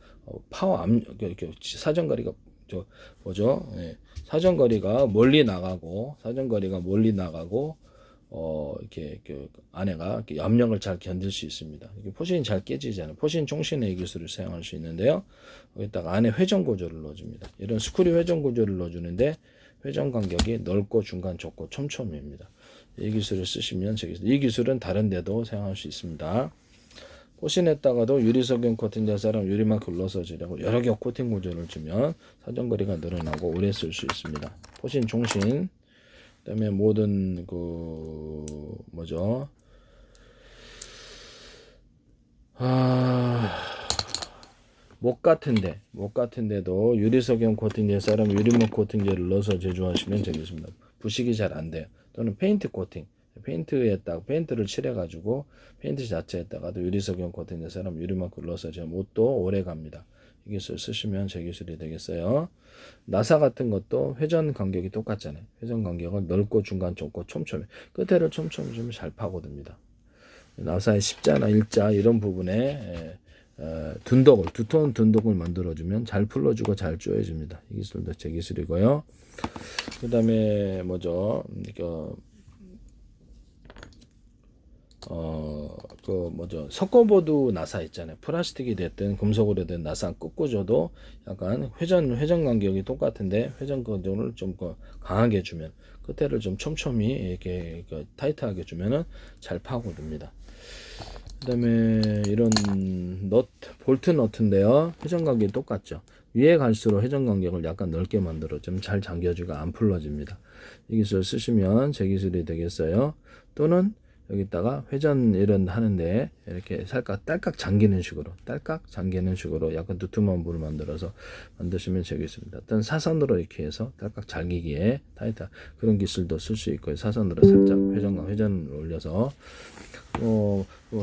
파워 이렇게 사정거리가 사정거리가 멀리 나가고 이렇게 안에가 이렇게 압력을 잘 견딜 수 있습니다. 이게 포신이 잘 깨지잖아요. 포신 총신의 기술을 사용할 수 있는데요. 여기다가 안에 회전 구조를 넣어줍니다. 이런 스크류 회전 구조를 넣어주는데 회전 간격이 넓고 중간 좁고 촘촘입니다. 이 기술을 쓰시면 이 기술은 다른 데도 사용할 수 있습니다. 포신했다가도 유리석용 코팅 자사람 유리마크 러서지라고 여러 개 코팅 구조를 주면 사정거리가 늘어나고 오래 쓸 수 있습니다. 포신 종신 그다음에 모든 그 뭐죠? 목 같은데도 유리석용 코팅제 사람 유리막 코팅제를 넣어서 제조하시면 되겠습니다. 부식이 잘 안 돼요. 또는 페인트 코팅, 페인트를 칠해가지고 페인트 자체에다가도 유리석용 코팅제 사람 유리막을 넣어서 제 못도 오래 갑니다. 이 기술 쓰시면 제 기술이 되겠어요. 나사 같은 것도 회전 간격이 똑같잖아요. 회전 간격을 넓고 중간 좁고 촘촘해. 끝에를 촘촘히 주면 잘 파고듭니다. 나사의 십자나 일자 이런 부분에 두터운 둔덕을 만들어주면 잘 풀러주고 잘 조여줍니다. 이 기술도 제 기술이고요. 그 다음에 뭐죠? 석고보드 나사 있잖아요. 플라스틱이 됐든 금속으로 된 나사 끝구조도 약간 회전 간격이 똑같은데 회전 간격을 좀 강하게 주면 끝에를 좀 촘촘히 이렇게 타이트하게 주면은 잘 파고듭니다. 그 다음에 이런 볼트 너트인데요. 회전 간격이 똑같죠. 위에 갈수록 회전 간격을 약간 넓게 만들어주면 잘 잠겨지고 안 풀러집니다. 이 기술 쓰시면 제 기술이 되겠어요. 또는 여기다가 회전 이런 하는데 이렇게 살짝 딸깍 잠기는 식으로 약간 두툼한 볼을 만들어서 만드시면 되겠습니다. 어떤 사선으로 이렇게 해서 딸깍 잠기기에 타이트 그런 기술도 쓸 수 있고요. 사선으로 살짝 회전을 올려서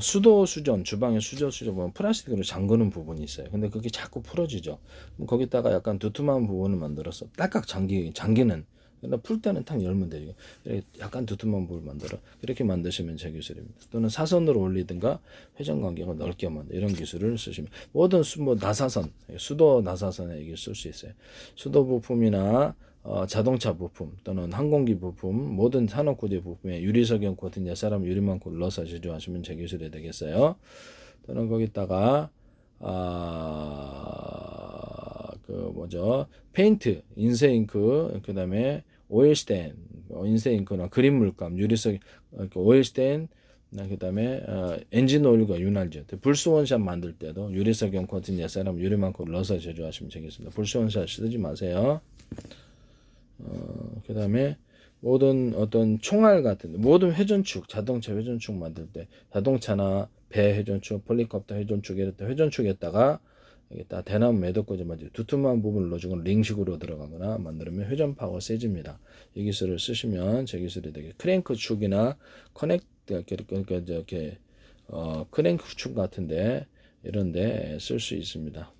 수전 주방의 수전 보면 플라스틱으로 잠그는 부분이 있어요. 근데 그게 자꾸 풀어지죠. 거기다가 약간 두툼한 부분을 만들어서 딸깍 잠기는 그러니까 풀 때는 탁 열면 돼요. 약간 두툼한 볼을 만들어 이렇게 만드시면 제 기술입니다. 또는 사선으로 올리든가 회전 간격을 넓게 만들 이런 기술을 쓰시면 모든 나사선 수도 나사선에 이게 쓸 수 있어요. 수도 부품이나 자동차 부품 또는 항공기 부품 모든 산업구조 부품에 유리석용 코팅 사람 유리망쿨 넣어서 제조하시면 제 기술이 되겠어요. 또는 거기다가 페인트, 인쇄잉크, 그 다음에 오일스텐, 인쇄잉크나 그린 물감, 유리석, 오일스텐, 그 다음에 엔진 오일과 윤활유, 불스원샷 만들 때도 유리석용 코팅 사람 유리망쿨 넣어서 제조하시면 되겠습니다. 불스원샷 쓰지 마세요. 그 다음에 모든 어떤 총알 같은 모든 회전축, 자동차 회전축 만들 때 자동차나 배 회전축, 폴리콥터 회전축에다가 여기다 대나무 매듭꽂이 만들 두툼한 부분을 넣어주고 링식으로 들어가거나 만들면 회전 파워가 세집니다. 이 기술을 쓰시면 제 기술이 되게 크랭크 축이나 크랭크 축 같은데 이런데 쓸 수 있습니다.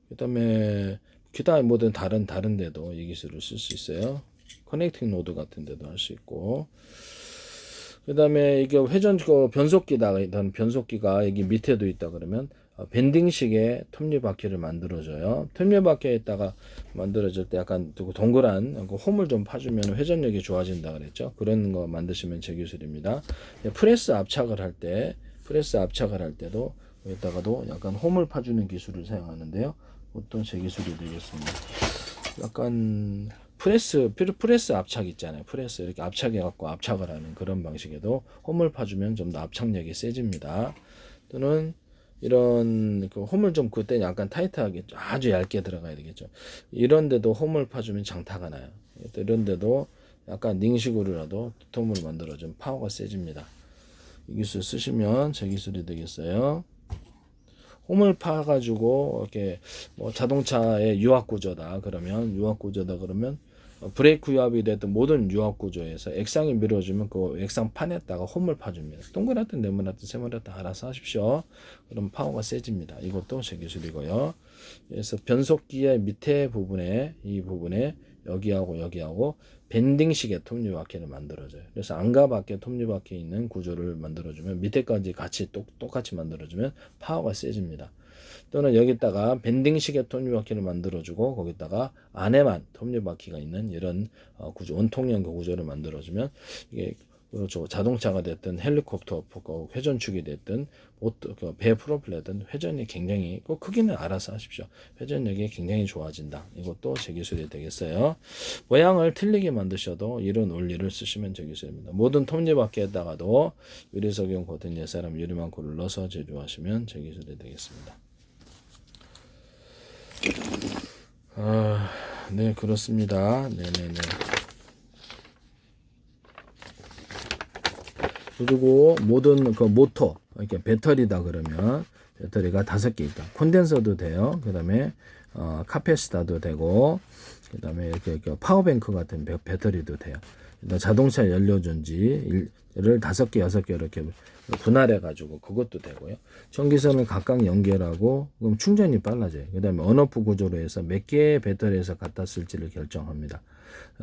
그다음에 기타 모든 다른 데도 이 기술을 쓸 수 있어요. 커넥팅 노드 같은 데도 할 수 있고. 그다음에 이게 회전 변속기가 여기 밑에도 있다 그러면 밴딩식의 톱니바퀴를 만들어줘요. 톱니바퀴에다가 만들어질 때 약간 동그란 홈을 좀 파주면 회전력이 좋아진다 그랬죠. 그런 거 만드시면 제 기술입니다. 프레스 압착을 할 때도 여기다가도 약간 홈을 파주는 기술을 사용하는데요. 어떤 제 기술이 되겠습니다. 약간 프레스 압착 있잖아요. 프레스 이렇게 압착해 갖고 압착을 하는 그런 방식에도 홈을 파주면 좀 더 압착력이 세집니다. 또는 이런 홈을 좀 그때 약간 타이트하게 아주 얇게 들어가야 되겠죠. 이런데도 홈을 파주면 장타가 나요. 이런데도 약간 닝식으로라도 홈을 만들어주면 파워가 세집니다. 이 기술 쓰시면 제 기술이 되겠어요. 홈을 파가지고 이렇게 자동차의 유압 구조다 그러면 브레이크 유압이 됐든 모든 유압 구조에서 액상이 밀어주면 그 액상판에다가 홈을 파줍니다. 동그랗든 네모났든 세모났든 알아서 하십시오. 그럼 파워가 세집니다. 이것도 제 기술이고요. 그래서 변속기의 밑에 부분에 이 부분에 여기하고 밴딩식의 톱니바퀴를 만들어줘요. 그래서 안과 밖에 톱니바퀴에 있는 구조를 만들어주면 밑에까지 같이 똑같이 만들어주면 파워가 세집니다. 또는 여기다가 밴딩식의 톱니바퀴를 만들어주고 거기다가 안에만 톱니바퀴가 있는 이런 구조, 원통형 구조를 만들어주면 이게 그렇죠. 자동차가 됐든 헬리콥터 회전축이 됐든 배 프로펠러든 회전이 굉장히 꼭 크기는 알아서 하십시오. 회전력이 굉장히 좋아진다. 이것도 제 기술이 되겠어요. 모양을 틀리게 만드셔도 이런 원리를 쓰시면 제 기술입니다. 모든 톱니바퀴에다가도 유리석용 코튼 옛사람 유리망코를 넣어서 제조하시면 제 기술이 되겠습니다. 네, 그렇습니다. 네네네. 그리고 모든 그 모터, 이렇게 배터리다 그러면 배터리가 5개 있다. 콘덴서도 돼요. 그 다음에 카패시터도 되고, 그 다음에 이렇게 파워뱅크 같은 배터리도 돼요. 자동차 연료전지를 5개, 6개 이렇게 분할해 가지고 그것도 되고요. 전기선을 각각 연결하고 그럼 충전이 빨라져요. 그 다음에 언오프 구조로 해서 몇 개의 배터리에서 갖다 쓸지를 결정합니다.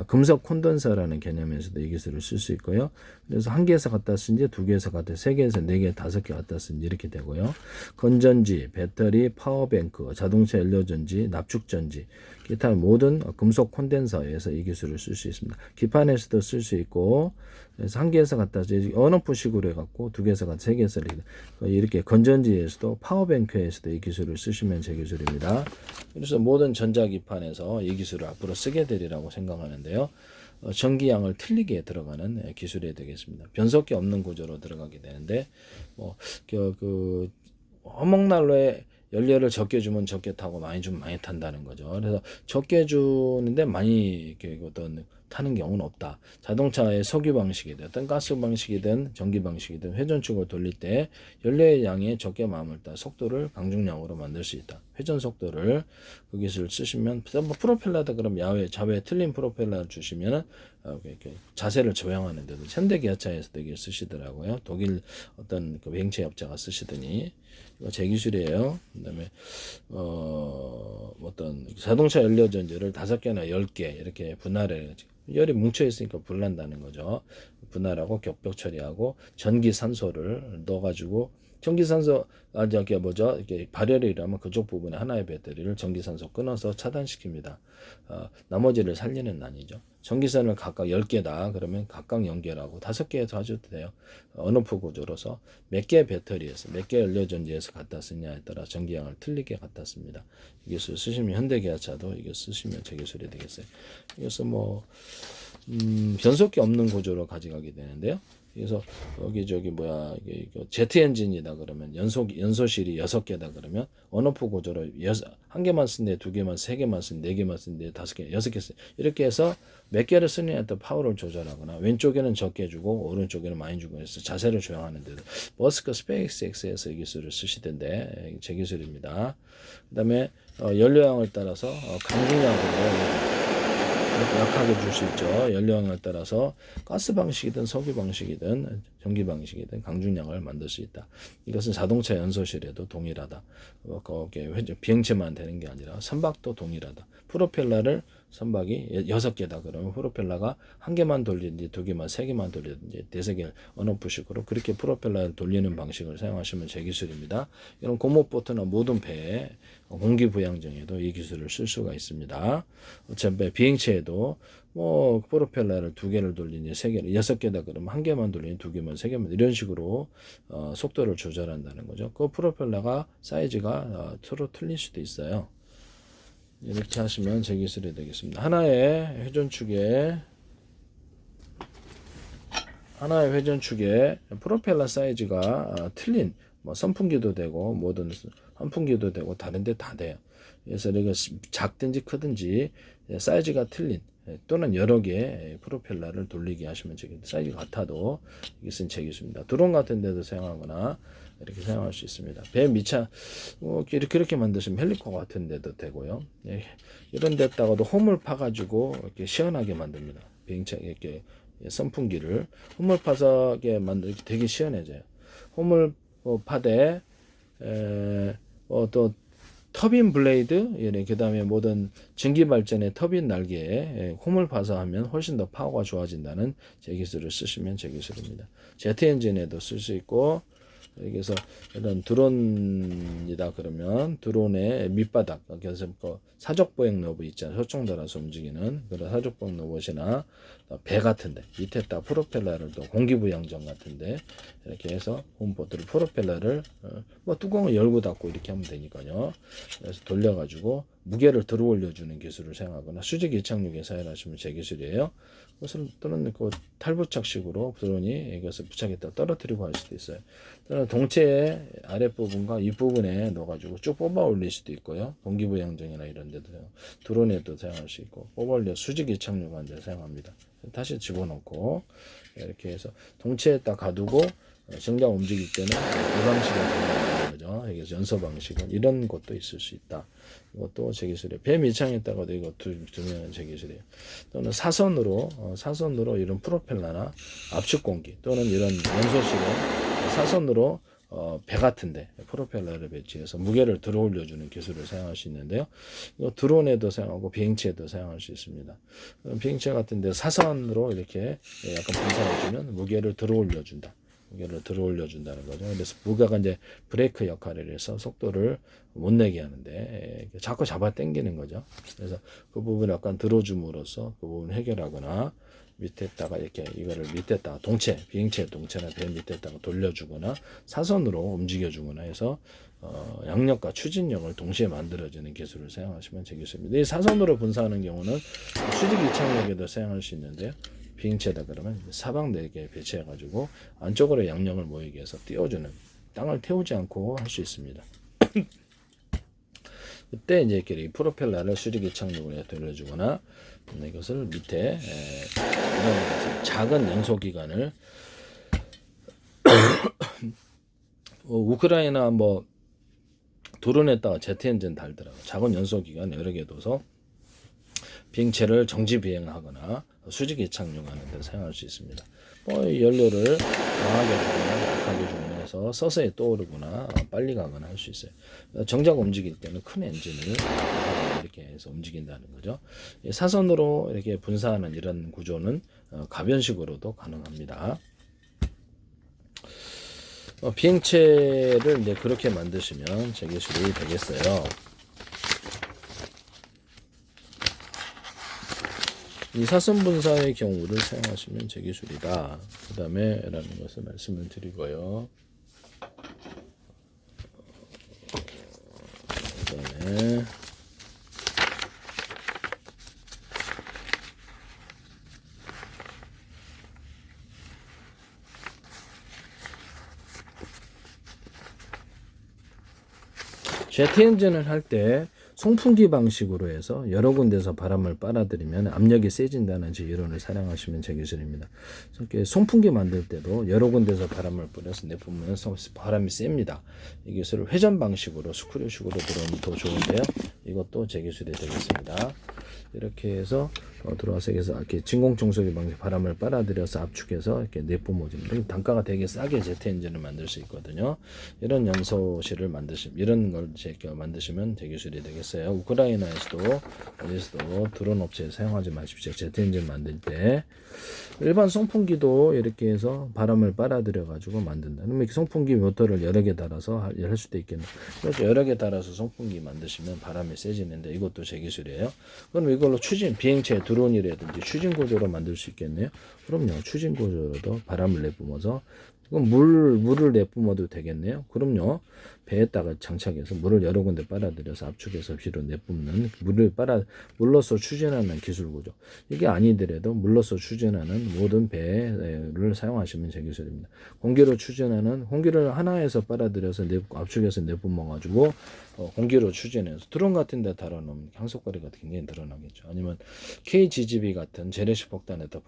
금속 콘덴서라는 개념에서도 이 기술을 쓸 수 있고요. 그래서 1개에서 갖다 쓴지 2개에서 갖다 3개에서 4개, 5개 갖다 쓴지 이렇게 되고요. 건전지, 배터리, 파워뱅크, 자동차 연료전지, 납축전지, 기타 모든 금속 콘덴서에서 이 기술을 쓸 수 있습니다. 기판에서도 쓸 수 있고, 그래서 1개에서 갖다 언오프식으로 해갖고 2개에서 갖다 3개에서 이렇게 건전지에서도 파워뱅크에서도 이 기술을 쓰시면 제 기술입니다. 그래서 모든 전자기판에서 이 기술을 앞으로 쓰게 되리라고 생각하는데요. 전기양을 틀리게 들어가는 기술이 되겠습니다. 변속기 없는 구조로 들어가게 되는데, 허목난로에 연료를 적게 주면 적게 타고 많이 주면 많이 탄다는 거죠. 그래서 적게 주는데 많이 어떤 타는 경우는 없다. 자동차의 석유 방식이든 어떤 가스 방식이든 전기 방식이든 회전축을 돌릴 때 연료의 양에 적게 마음을 따 속도를 강중량으로 만들 수 있다. 회전 속도를 그 기술을 쓰시면 프로펠러다 그럼 자외 틀린 프로펠러를 주시면은 자세를 조향하는데도 현대기아차에서도 이게 쓰시더라고요. 독일 어떤 그 비행체 업자가 쓰시더니 이거 제 기술이에요. 그다음에 어떤 자동차 연료 전지를 5개나 10개 이렇게 분할해 열이 뭉쳐 있으니까 불난다는 거죠. 분할하고 격벽 처리하고 전기 산소를 넣어가지고 전기산소 저기 이렇게 발열이 일어나면 그쪽 부분에 하나의 배터리를 전기산소 끊어서 차단시킵니다. 나머지를 살리는 아니죠. 전기선을 각각 10개다 그러면 각각 연결하고 5개에서 하셔도 돼요. 언오프 구조로서 몇 개의 배터리에서 몇 개의 연료전지에서 갖다 쓰냐에 따라 전기량을 틀리게 갖다 씁니다. 이 기술 쓰시면 현대기아차도 이거 쓰시면 제 기술이 되겠어요. 그래서 변속기 없는 구조로 가져가게 되는데요. 그래서 여기 이게 제트 엔진이다 그러면 연소실이 6개다 그러면 언오프 구조로 1개만 쓴데 2개만 3개만 쓴 4개만 쓴데 5개 6개 쓴 이렇게 해서 몇 개를 쓰느냐에 따라 파워를 조절하거나 왼쪽에는 적게 주고 오른쪽에는 많이 주고 해서 자세를 조향하는 데도 머스크 스페이스X에서 이 기술을 쓰시던데 제 기술입니다. 그 다음에 연료량을 따라서 강중량으로 약하게 줄 수 있죠. 연료량을 따라서 가스 방식이든 석유 방식이든 전기 방식이든 강중량을 만들 수 있다. 이것은 자동차 연소실에도 동일하다. 거기에 비행체만 되는 게 아니라 선박도 동일하다. 프로펠러를 선박이 6개다 그러면 프로펠러가 1개만 돌리든지 2개만 3개만 돌리든지 4-3개 언오프식으로 그렇게 프로펠러를 돌리는 방식을 사용하시면 제 기술입니다. 이런 고무보트나 모든 배에 공기부양정에도 이 기술을 쓸 수가 있습니다. 어차피 비행체에도 프로펠러를 2개를 돌리니 3개를 6개다 그러면 1개만 돌리니 2개만 3개만 이런 식으로 속도를 조절한다는 거죠. 그 프로펠러가 사이즈가 서로 틀릴 수도 있어요. 이렇게 하시면 제 기술이 되겠습니다. 하나의 회전축에 프로펠러 사이즈가 틀린 선풍기도 되고 모든 환풍기도 되고 다른데 다 돼요. 그래서 이거 작든지 크든지 사이즈가 틀린 또는 여러 개의 프로펠러를 돌리게 하시면 되겠습니다. 사이즈가 같아도 이것은 제 기술입니다. 드론 같은 데도 사용하거나 이렇게 사용할 수 있습니다. 배 밑차 그렇게 만드시면 헬리콥터 같은 데도 되고요. 이런 데다가도 홈을 파가지고 이렇게 시원하게 만듭니다. 비행차 이렇게 선풍기를 홈을 파서 만들 되게 시원해져요. 홈을 파되 또 터빈 블레이드, 그 다음에 모든 전기 발전의 터빈 날개에 홈을 파서 하면 훨씬 더 파워가 좋아진다는 제 기술을 쓰시면 제 기술입니다. 제트 엔진에도 쓸 수 있고, 여기서 이런 드론이다 그러면 드론의 밑바닥, 그래서 사족보행 로봇 있잖아요. 소총 달아서 움직이는 그런 사족보행 로봇이나 배 같은데 밑에다 프로펠러를 또 공기부양정 같은데 이렇게 해서 홈포트를 프로펠러를 뭐 뚜껑을 열고 닫고 이렇게 하면 되니까요. 그래서 돌려가지고 무게를 들어 올려주는 기술을 사용하거나 수직 이착륙에 사용하시면 제 기술이에요. 그것을 또는 그 탈부착식으로 드론이 이것을 부착했다 떨어뜨리고 할 수도 있어요. 또는 동체의 아랫부분과 윗부분에 넣어가지고 쭉 뽑아 올릴 수도 있고요. 동기부양정이나 이런 데도 드론에도 사용할 수 있고 뽑아 올려 수직 이착륙하는 데 사용합니다. 다시 집어넣고 이렇게 해서 동체에 딱 가두고 정작 움직일 때는 이 방식을 사용하는 거죠. 여기서 연소 방식은 이런 것도 있을 수 있다. 이것도 제 기술이에요. 배 밑창에다가도 이거 두면 제 기술이에요. 또는 사선으로 이런 프로펠러나 압축 공기 또는 이런 연소식을 사선으로 배 같은데 프로펠러를 배치해서 무게를 들어 올려주는 기술을 사용할 수 있는데요. 이거 드론에도 사용하고 비행체에도 사용할 수 있습니다. 비행체 같은데 사선으로 이렇게 약간 분산해주면 무게를 들어 올려준다. 무게를 들어 올려준다는 거죠. 그래서 무게가 이제 브레이크 역할을 해서 속도를 못 내게 하는데 자꾸 잡아 당기는 거죠. 그래서 그 부분을 약간 들어줌으로써 그 부분을 해결하거나 밑에다가 이렇게 이거를 밑에다가 비행체 동체나 배 밑에다가 돌려주거나 사선으로 움직여주거나 해서 양력과 추진력을 동시에 만들어주는 기술을 사용하시면 제 기술입니다. 이 사선으로 분사하는 경우는 수직 이착력에도 사용할 수 있는데요. 비행체다 그러면 사방 4개 배치해가지고 안쪽으로 양력을 모이게 해서 띄워주는 땅을 태우지 않고 할 수 있습니다. 그때 이제 이렇게 프로펠러를 수직 이착륙으로 돌려주거나 이것을 밑에 이런 작은 연소기관을 우크라이나 뭐 드론에다가 제트 엔진 달더라고. 작은 연소기관 여러 개 둬서 비행체를 정지 비행하거나 수직 이착륙하는 데 사용할 수 있습니다. 연료를 강하게 주거나 약하게 주문해서 서서히 떠오르거나 빨리 가거나 할 수 있어요. 정작 움직일 때는 큰 엔진을 이렇게 해서 움직인다는 거죠. 사선으로 이렇게 분사하는 이런 구조는 가변식으로도 가능합니다. 비행체를 이제 그렇게 만드시면 제 기술이 되겠어요. 이 사선 분사의 경우를 사용하시면 제 기술이다. 그 다음에 라는 것을 말씀을 드리고요. 그 다음에 제트 엔진을 할 때 송풍기 방식으로 해서 여러 군데서 바람을 빨아들이면 압력이 세진다는 제 이론을 사용하시면 제 기술입니다. 송풍기 만들 때도 여러 군데서 바람을 뿌려서 내뿜으면 바람이 셉니다. 이 기술을 회전 방식으로 스크류식으로 들어오면 더 좋은데요. 이것도 제 기술이 되겠습니다. 이렇게 해서 들어와서 이렇게 진공청소기 방식 바람을 빨아들여서 압축해서 이렇게 내뿜어집니다. 단가가 되게 싸게 제트 엔진을 만들 수 있거든요. 이런 연소실을 이런 걸 제가 만드시면 제 기술이 되겠어요. 우크라이나에서도 어디서도 드론 업체에 사용하지 마십시오. 제트 엔진 만들 때 일반 송풍기도 이렇게 해서 바람을 빨아들여 가지고 만든다. 그러면 송풍기 모터를 여러 개 달아서 할 수도 있겠네요. 그래서 여러 개 달아서 송풍기 만드시면 바람이 세지는데 이것도 제 기술이에요. 그럼 이걸로 비행체 드론이라든지 추진 구조로 만들 수 있겠네요. 그럼요. 추진 구조로도 바람을 내뿜어서 그럼 물을 내뿜어도 되겠네요. 그럼요. 배에다가 장착해서 물을 여러 군데 빨아들여서 압축해서 뒤로 내뿜는 물로서 추진하는 기술 구조. 이게 아니더라도 물로서 추진하는 모든 배를 사용하시면 제 기술입니다. 공기를 하나에서 빨아들여서 압축해서 내뿜어 가지고 공기로 추진해서 드론 같은 데 달아놓으면 항속거리가 굉장히 늘어나겠죠. 아니면 KGGB 같은 재래식 폭탄에다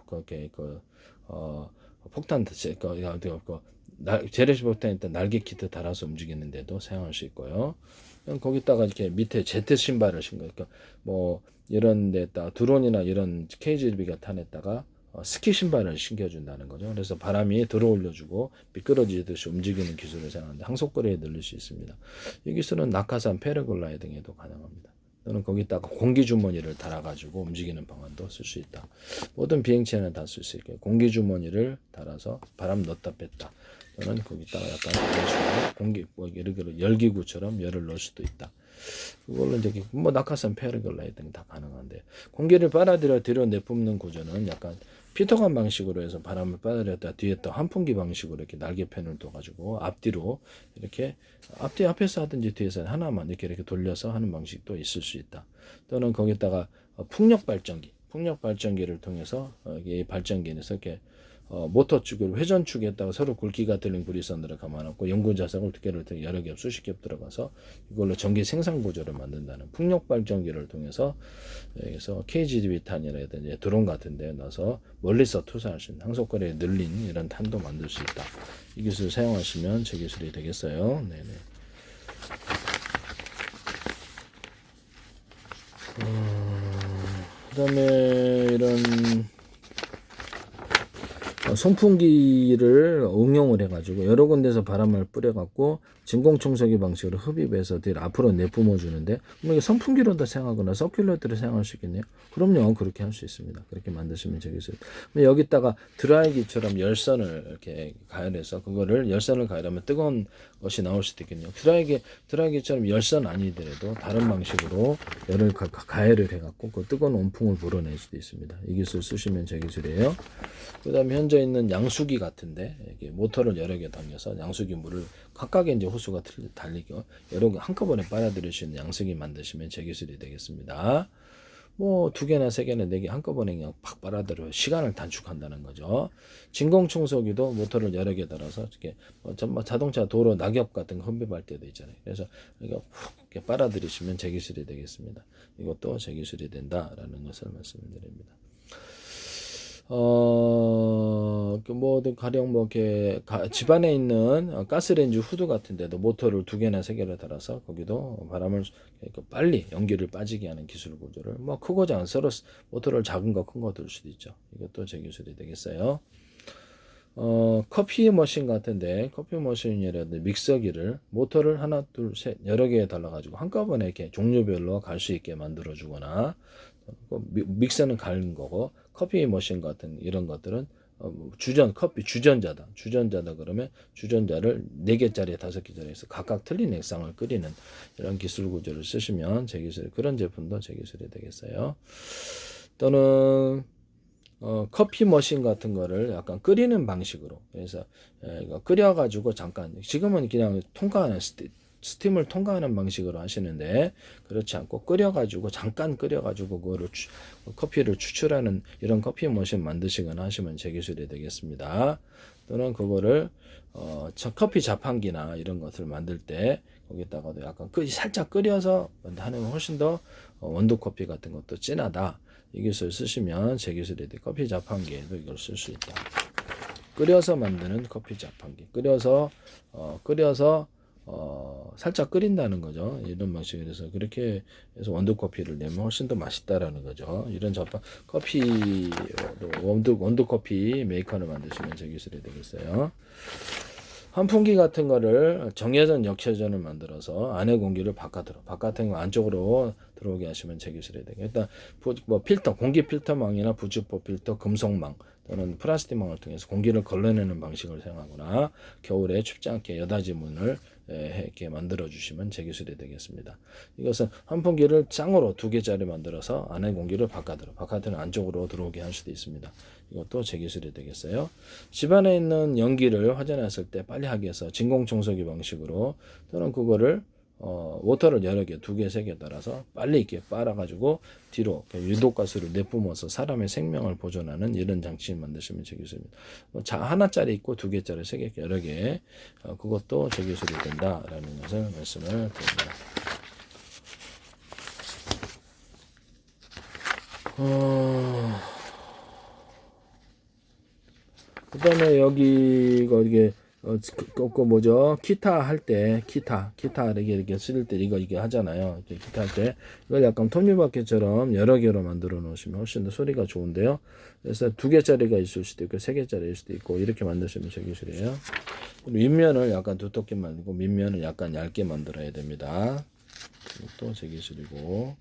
폭탄 재래식 폭탄에다 날개 키트 달아서 움직이는데도 사용할 수 있고요. 거기다가 이렇게 밑에 제트 신발을 그러니까 뭐 이런 데다 드론이나 이런 KGB 같은 데다가 스키 신발을 신겨준다는 거죠. 그래서 바람이 들어올려주고 미끄러지듯이 움직이는 기술을 사용하는데 항속거리에 늘릴 수 있습니다. 이 기술은 낙하산, 패러글라이딩에도 가능합니다. 또는 거기다가 공기 주머니를 달아가지고 움직이는 방안도 쓸 수 있다. 모든 비행체는 다 쓸 수 있게 공기 주머니를 달아서 바람 넣었다 뺐다. 또는 거기다가 약간 이런 식으로 공기 뭐 이렇게 열기구처럼 열을 넣을 수도 있다. 그걸로 이제 뭐 낙하산 패러글라이딩 등이 다 가능한데 공기를 빨아들여 뒤로 내뿜는 구조는 약간 피터간 방식으로 해서 바람을 빨아들였다 뒤에 또 환풍기 방식으로 이렇게 날개편을 둬가지고 앞뒤로 이렇게 앞에서 하든지 뒤에서 하나만 이렇게 돌려서 하는 방식도 있을 수 있다. 또는 거기다가 풍력 발전기를 통해서 이 발전기에서 이렇게 모터 축을 회전 축에다가 서로 굵기가 틀린 구리선들을 감아놓고 연구 자석을 두께를 여러 겹 수십 겹 들어가서 이걸로 전기 생산 구조를 만든다는 풍력 발전기를 통해서 여기서 KGB 탄이라든지 드론 같은 데 넣어서 멀리서 투사할 수 있는 항속거리에 늘린 이런 탄도 만들 수 있다. 이 기술을 사용하시면 제 기술이 되겠어요. 네네. 그다음에 이런 송풍기를 응용을 해가지고 여러 군데서 바람을 뿌려갖고 진공청소기 방식으로 흡입해서 뒤로 앞으로 내뿜어 주는데 이게 선풍기로도 사용하거나 서큘레이터로 사용할 수 있겠네요. 그럼요, 그렇게 할 수 있습니다. 그렇게 만드시면 되겠어요. 여기다가 드라이기처럼 열선을 이렇게 가열해서 그거를 열선을 가열하면 뜨거운 것이 나올 수도 있겠네요. 드라이기처럼 열선 아니더라도 다른 방식으로 열을 가열을 해갖고 그 뜨거운 온풍을 불어낼 수도 있습니다. 이 기술 쓰시면 제 기술이에요. 그다음에 현재 있는 양수기 같은데 이게 모터를 여러 개 당겨서 양수기 물을 각각의 이제 호수가 달리고 여러 개 한꺼번에 빨아들일 수 있는 양수기 만드시면 제 기술이 되겠습니다. 뭐 2개나 3개나 4개 한꺼번에 그냥 팍 빨아들여 시간을 단축한다는 거죠. 진공청소기도 모터를 여러 개 달아서 이렇게 자동차 도로 낙엽 같은 거 흡입할 때도 있잖아요. 그래서 이거 훅 이렇게 빨아들이시면 제 기술이 되겠습니다. 이것도 제 기술이 된다라는 것을 말씀드립니다. 가령 이렇게 집안에 있는 가스레인지 후드 같은 데도 모터를 2개나 3개를 달아서 거기도 바람을 빨리 연기를 빠지게 하는 기술 구조를 크고 작은 서로 모터를 작은 거 큰 거 둘 수도 있죠. 이것도 제 기술이 되겠어요. 커피 머신 같은데 커피 머신이라든지 믹서기를 모터를 하나 둘 셋 여러 개 달라가지고 한꺼번에 이렇게 종류별로 갈 수 있게 만들어 주거나 믹서는 가는 거고 커피 머신 같은 이런 것들은 커피 주전자다 그러면 주전자를 4개짜리 5개짜리 해서 각각 틀린 액상을 끓이는 이런 기술 구조를 쓰시면 제 기술 그런 제품도 제 기술이 되겠어요. 또는 커피 머신 같은 거를 약간 끓이는 방식으로 그래서 이거 끓여가지고 잠깐 지금은 그냥 통과하는 스팀을 통과하는 방식으로 하시는데 그렇지 않고 잠깐 끓여가지고 그거를 커피를 추출하는 이런 커피 머신 만드시거나 하시면 제 기술이 되겠습니다. 또는 그거를 커피 자판기나 이런 것을 만들 때 거기다가도 약간 살짝 끓여서 하면 훨씬 더 원두 커피 같은 것도 진하다. 이 기술 쓰시면 제 기술이 돼. 커피 자판기에도 이걸 쓸 수 있다. 끓여서 만드는 커피 자판기. 끓여서 살짝 끓인다는 거죠. 이런 방식으로 해서 그렇게 해서 원두 커피를 내면 훨씬 더 맛있다라는 거죠. 이런 커피 원두 커피 메이커를 만드시면 제 기술이 되겠어요. 환풍기 같은 거를 정회전 역회전을 만들어서 안에 공기를 바깥에 안쪽으로 들어오게 하시면 제 기술이 되겠다. 일단 필터, 공기 필터망이나 부직포 필터, 금속망 또는 플라스틱망을 통해서 공기를 걸러내는 방식을 사용하거나 겨울에 춥지 않게 여닫이 문을 이렇게 만들어 주시면 제 기술이 되겠습니다. 이것은 환풍기를 쌍으로 2개짜리 만들어서 안에 공기를 바깥에는 안쪽으로 들어오게 할 수도 있습니다. 이것도 제 기술이 되겠어요. 집안에 있는 연기를 화전했을 때 빨리 하기 위해서 진공청소기 방식으로 또는 그거를 워터를 여러 개, 2개, 3개 따라서 빨리 이렇게 빨아가지고 뒤로 유독가스를 내뿜어서 사람의 생명을 보존하는 이런 장치를 만드시면 제 기술입니다. 하나짜리 있고 2개짜리, 3개, 여러 개, 그것도 제 기술이 된다라는 것을 말씀을 드립니다. 그 다음에 여기가 이게 기타 할 때 기타 이렇게 쓸 때 이게 하잖아요. 이렇게 기타 할 때 이걸 약간 톱니바퀴처럼 여러 개로 만들어 놓으시면 훨씬 더 소리가 좋은데요. 그래서 2개짜리가 있을 수도 있고 3개짜리일 수도 있고 이렇게 만드시면 제 기술이에요. 윗면을 약간 두텁게 만들고 밑면을 약간 얇게 만들어야 됩니다. 이것도 제 기술이고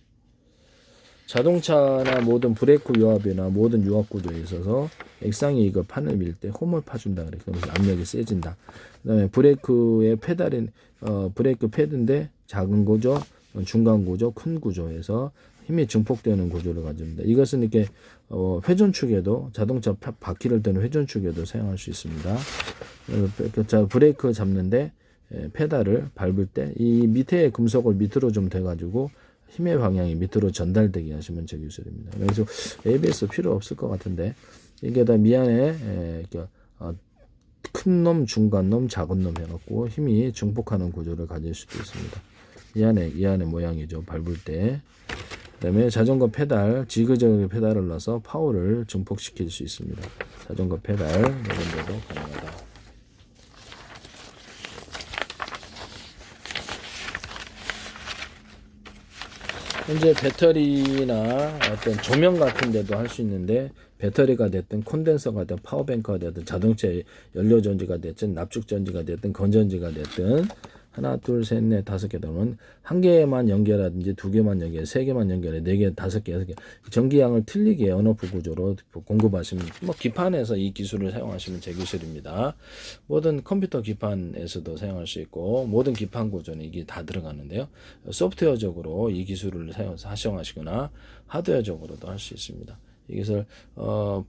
자동차나 모든 브레이크 요압이나 모든 유압 구조에 있어서 액상이 이거 판을 밀 때 홈을 파준다 그래. 그러면서 압력이 세진다. 그다음에 브레이크의 페달인 브레이크 패드인데 작은 구조, 중간 구조, 큰 구조에서 힘이 증폭되는 구조를 가집니다. 이것은 이렇게 회전축에도 자동차 바퀴를 드는 회전축에도 사용할 수 있습니다. 자, 브레이크 잡는데 페달을 밟을 때 이 밑에 금속을 밑으로 좀 대가지고 힘의 방향이 밑으로 전달되게 하시면 제 기술입니다. 그래서 ABS 필요 없을 것 같은데 이게 다 미안해 큰 놈, 중간 놈, 작은 놈 해갖고 힘이 증폭하는 구조를 가질 수도 있습니다. 이 안에 모양이죠. 밟을 때. 그다음에 자전거 페달, 지그재그 페달을 넣어서 파워를 증폭시킬 수 있습니다. 자전거 페달 이런 데도 가능하다. 현재 배터리나 어떤 조명 같은 데도 할 수 있는데 배터리가 됐든 콘덴서가 됐든 파워뱅크가 됐든 자동차의 연료전지가 됐든 납축전지가 됐든 건전지가 됐든 하나, 둘, 셋, 넷, 다섯 개 되면 한 개만 연결하든지 두 개만 연결해, 세 개만 연결해, 네 개, 다섯 개, 여섯 개 전기양을 틀리게 언오프 구조로 공급하시면 뭐 기판에서 이 기술을 사용하시면 제 기술입니다. 모든 컴퓨터 기판에서도 사용할 수 있고 모든 기판 구조는 이게 다 들어가는데요. 소프트웨어적으로 이 기술을 사용하시거나 하드웨어적으로도 할 수 있습니다. 이 기술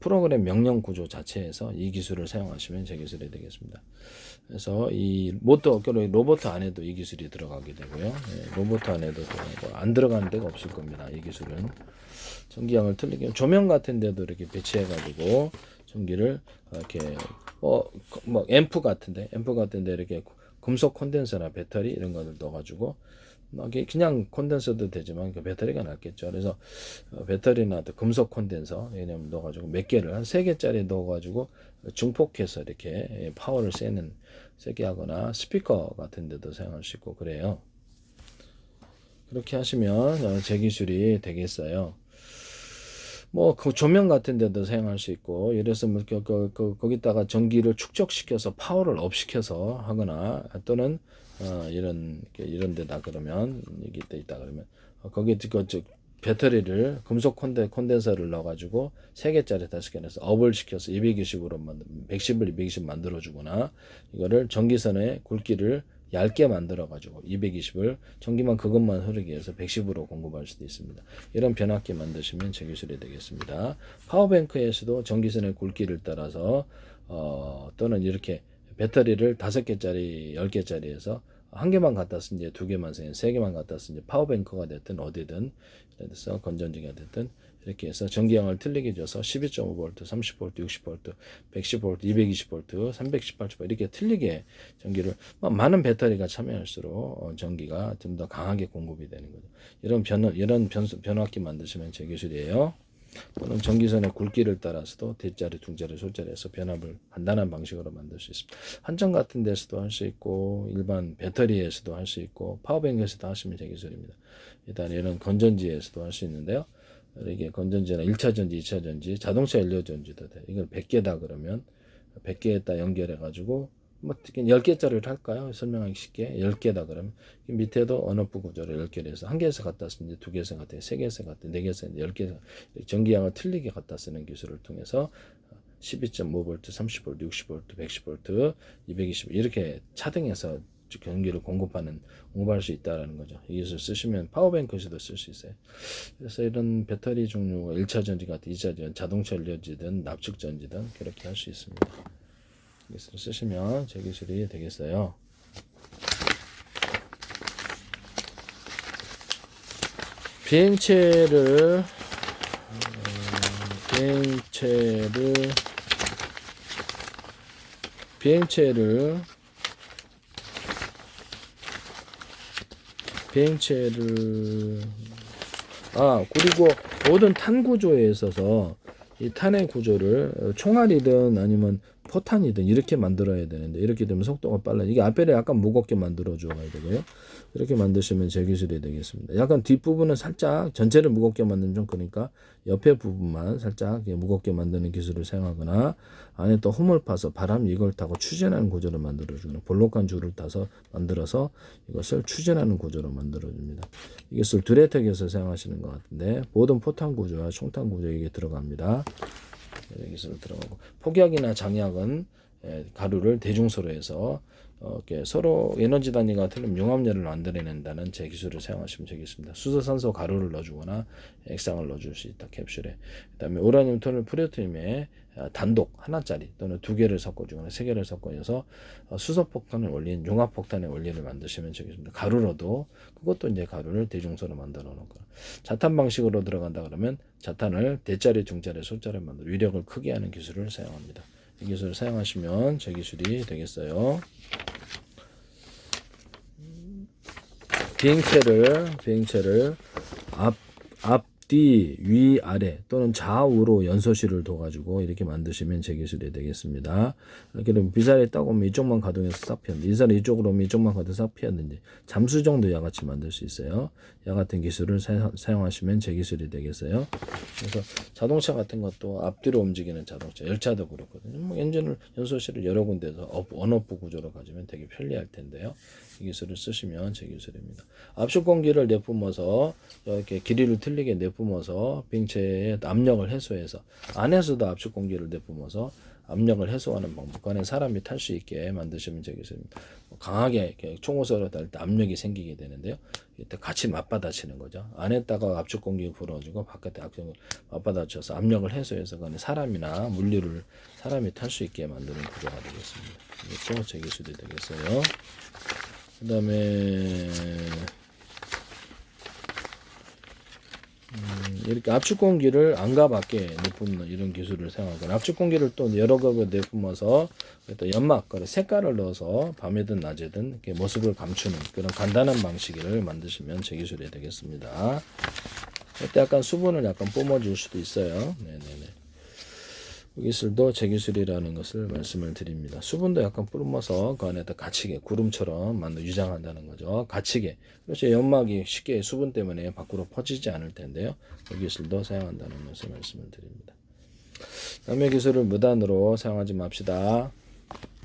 프로그램 명령 구조 자체에서 이 기술을 사용하시면 제 기술이 되겠습니다. 그래서 이 로봇 안에도 이 기술이 들어가게 되고요. 로봇 안에도 들어가고 안 들어가는 데가 없을 겁니다. 이 기술은 전기양을 틀리게 조명 같은 데도 이렇게 배치해 가지고 전기를 이렇게 뭐 앰프 같은데 이렇게 금속 콘덴서나 배터리 이런 것을 넣어 가지고 그냥 콘덴서도 되지만 그 배터리가 낫겠죠. 그래서 배터리나 또 금속 콘덴서 왜냐면 넣어가지고 몇 개를 한 3개짜리 넣어가지고 증폭해서 이렇게 파워를 세게 하거나 스피커 같은 데도 사용할 수 있고 그래요. 그렇게 하시면 제 기술이 되겠어요. 뭐 그 조명 같은 데도 사용할 수 있고 이래서 뭐 거기다가 전기를 축적시켜서 파워를 업시켜서 하거나 또는 이런 데다 그러면 여기 있다 그러면 거기 배터리를 금속 콘덴서를 넣어가지고 3개짜리 5개 내서 업을 시켜서 220으로 110을 220 만들어주거나 이거를 전기선의 굵기를 얇게 만들어가지고 220을 전기만 그것만 흐르게 해서 110으로 공급할 수도 있습니다. 이런 변압기 만드시면 제 기술이 되겠습니다. 파워뱅크에서도 전기선의 굵기를 따라서 또는 이렇게 배터리를 5개짜리 10개짜리에서 한 개만 갖다 쓴지 두 개만 쓰니 3개만 갖다 쓴지 파워뱅크가 됐든 어디든 그래서 건전지가 됐든 이렇게 해서 전기양을 틀리게 줘서 12.5V, 30V, 60V, 110V, 220V, 318V 이렇게 틀리게 전기를 많은 배터리가 참여할수록 전기가 좀 더 강하게 공급이 되는 거죠. 이런 변압기 만드시면 제 기술이에요. 또는 전기선의 굵기를 따라서도 대자리, 둥자리, 솔자리에서 변압을 간단한 방식으로 만들 수 있습니다. 한정 같은 데서도 할 수 있고 일반 배터리에서도 할 수 있고 파워뱅크에서도 하시면 제 기술입니다. 일단 이런 건전지에서도 할 수 있는데요. 이게 건전지나 1차 전지, 2차 전지, 자동차 연료 전지도 돼. 이걸 100개다 그러면 100개에다 연결해 가지고 뭐 10개짜리를 할까요? 설명하기 쉽게 10개다 그러면 밑에도 언오프 구조를 10개를 해서 한 개에서 갖다 쓰는지 두 개에서 갖다 3개에서 갖다 4개에서 10개 전기양을 틀리게 갖다 쓰는 기술을 통해서 12.5V, 30V, 60V, 110V, 220V 이렇게 차등해서 전기를 공급할 수 있다라는 거죠. 이 기술 쓰시면 파워뱅크에서도 쓸 수 있어요. 그래서 이런 배터리 종류가 1차 전지 같은 2차 전지, 자동차 연료지든 납축 전지든 그렇게 할 수 있습니다. 기술을 쓰시면 제 기술이 되겠어요. 비행체를 그리고 모든 탄 구조에 있어서 이 탄의 구조를 총알이든 아니면 포탄이든 이렇게 만들어야 되는데 이렇게 되면 속도가 빨라. 이게 앞에를 약간 무겁게 만들어 줘야 되고요. 이렇게 만드시면 제 기술이 되겠습니다. 약간 뒷부분은 살짝 전체를 무겁게 만드는 좀 그러니까 옆에 부분만 살짝 무겁게 만드는 기술을 사용하거나 안에 또 홈을 파서 바람이 이걸 타고 추진하는 구조를 만들어주거나 볼록한 줄을 타서 만들어서 이것을 추진하는 구조로 만들어줍니다. 이것을 듀레텍에서 사용하시는 것 같은데 모든 포탄 구조와 총탄 구조 이게 들어갑니다. 기술을 들어가고 폭약이나 장약은 가루를 대중소로 해서 이렇게 서로 에너지 단위가 틀리면 융합열을 만들어낸다는 제 기술을 사용하시면 되겠습니다. 수소산소 가루를 넣어주거나 액상을 넣어줄 수 있다. 캡슐에. 그다음에 우라늄 토를 프루토늄에 단독 하나짜리 또는 두 개를 섞어주거나 세 개를 섞어서 수소폭탄의 원리인 융합폭탄의 원리를 만드시면 되겠습니다. 가루로도 그것도 이제 가루를 대중소로 만들어 놓은 거. 자탄 방식으로 들어간다 그러면 자탄을 대짜리, 중짜리, 소짜리 만들어 위력을 크게 하는 기술을 사용합니다. 이 기술을 사용하시면 제 기술이 되겠어요. 비행체를 앞뒤, 위, 아래 또는 좌우로 연소실을 둬가지고 이렇게 만드시면 제 기술이 되겠습니다. 이렇게 되면 미사일이 딱 오면 이쪽만 가동해서 싹 피하는데 미사일이 이쪽으로 오면 이쪽만 가동해서 싹 피하는데 잠수 정도 야같이 만들 수 있어요. 야 같은 기술을 사용하시면 제 기술이 되겠어요. 그래서 자동차 같은 것도 앞뒤로 움직이는 자동차, 열차도 그렇거든요. 뭐 엔진을 연소실을 여러 군데서 온오프 구조로 가지면 되게 편리할 텐데요. 이 기술을 쓰시면 제 기술입니다. 압축 공기를 내뿜어서 이렇게 길이를 틀리게 내뿜어서 비행체의 압력을 해소해서 안에서도 압축 공기를 내뿜어서 압력을 해소하는 방법. 안에 사람이 탈 수 있게 만드시면 되겠습니다. 강하게 총호소로 달 때 압력이 생기게 되는데요. 이때 같이 맞받아치는 거죠. 안에다가 압축 공기를 불어주고 바깥에 압축을 맞받아쳐서 압력을 해소해서 그 안에 사람이나 물류를 사람이 탈 수 있게 만드는 구조가 되겠습니다. 이것도 제 기술이 되겠어요. 그 다음에 이렇게 압축 공기를 안과 밖에 내뿜는 이런 기술을 사용하고 압축 공기를 또 여러 겹에 내뿜어서 또 연막, 색깔을 넣어서 밤에든 낮에든 이렇게 모습을 감추는 그런 간단한 방식을 만드시면 제 기술이 되겠습니다. 이때 약간 수분을 약간 뿜어줄 수도 있어요. 네네네. 이 기술도 제 기술이라는 것을 말씀을 드립니다. 수분도 약간 뿜어서 그 안에다 갇히게 구름처럼 유장한다는 거죠. 갇히게. 그렇죠. 연막이 쉽게 수분 때문에 밖으로 퍼지지 않을 텐데요. 이 기술도 사용한다는 것을 말씀을 드립니다. 남의 기술을 무단으로 사용하지 맙시다.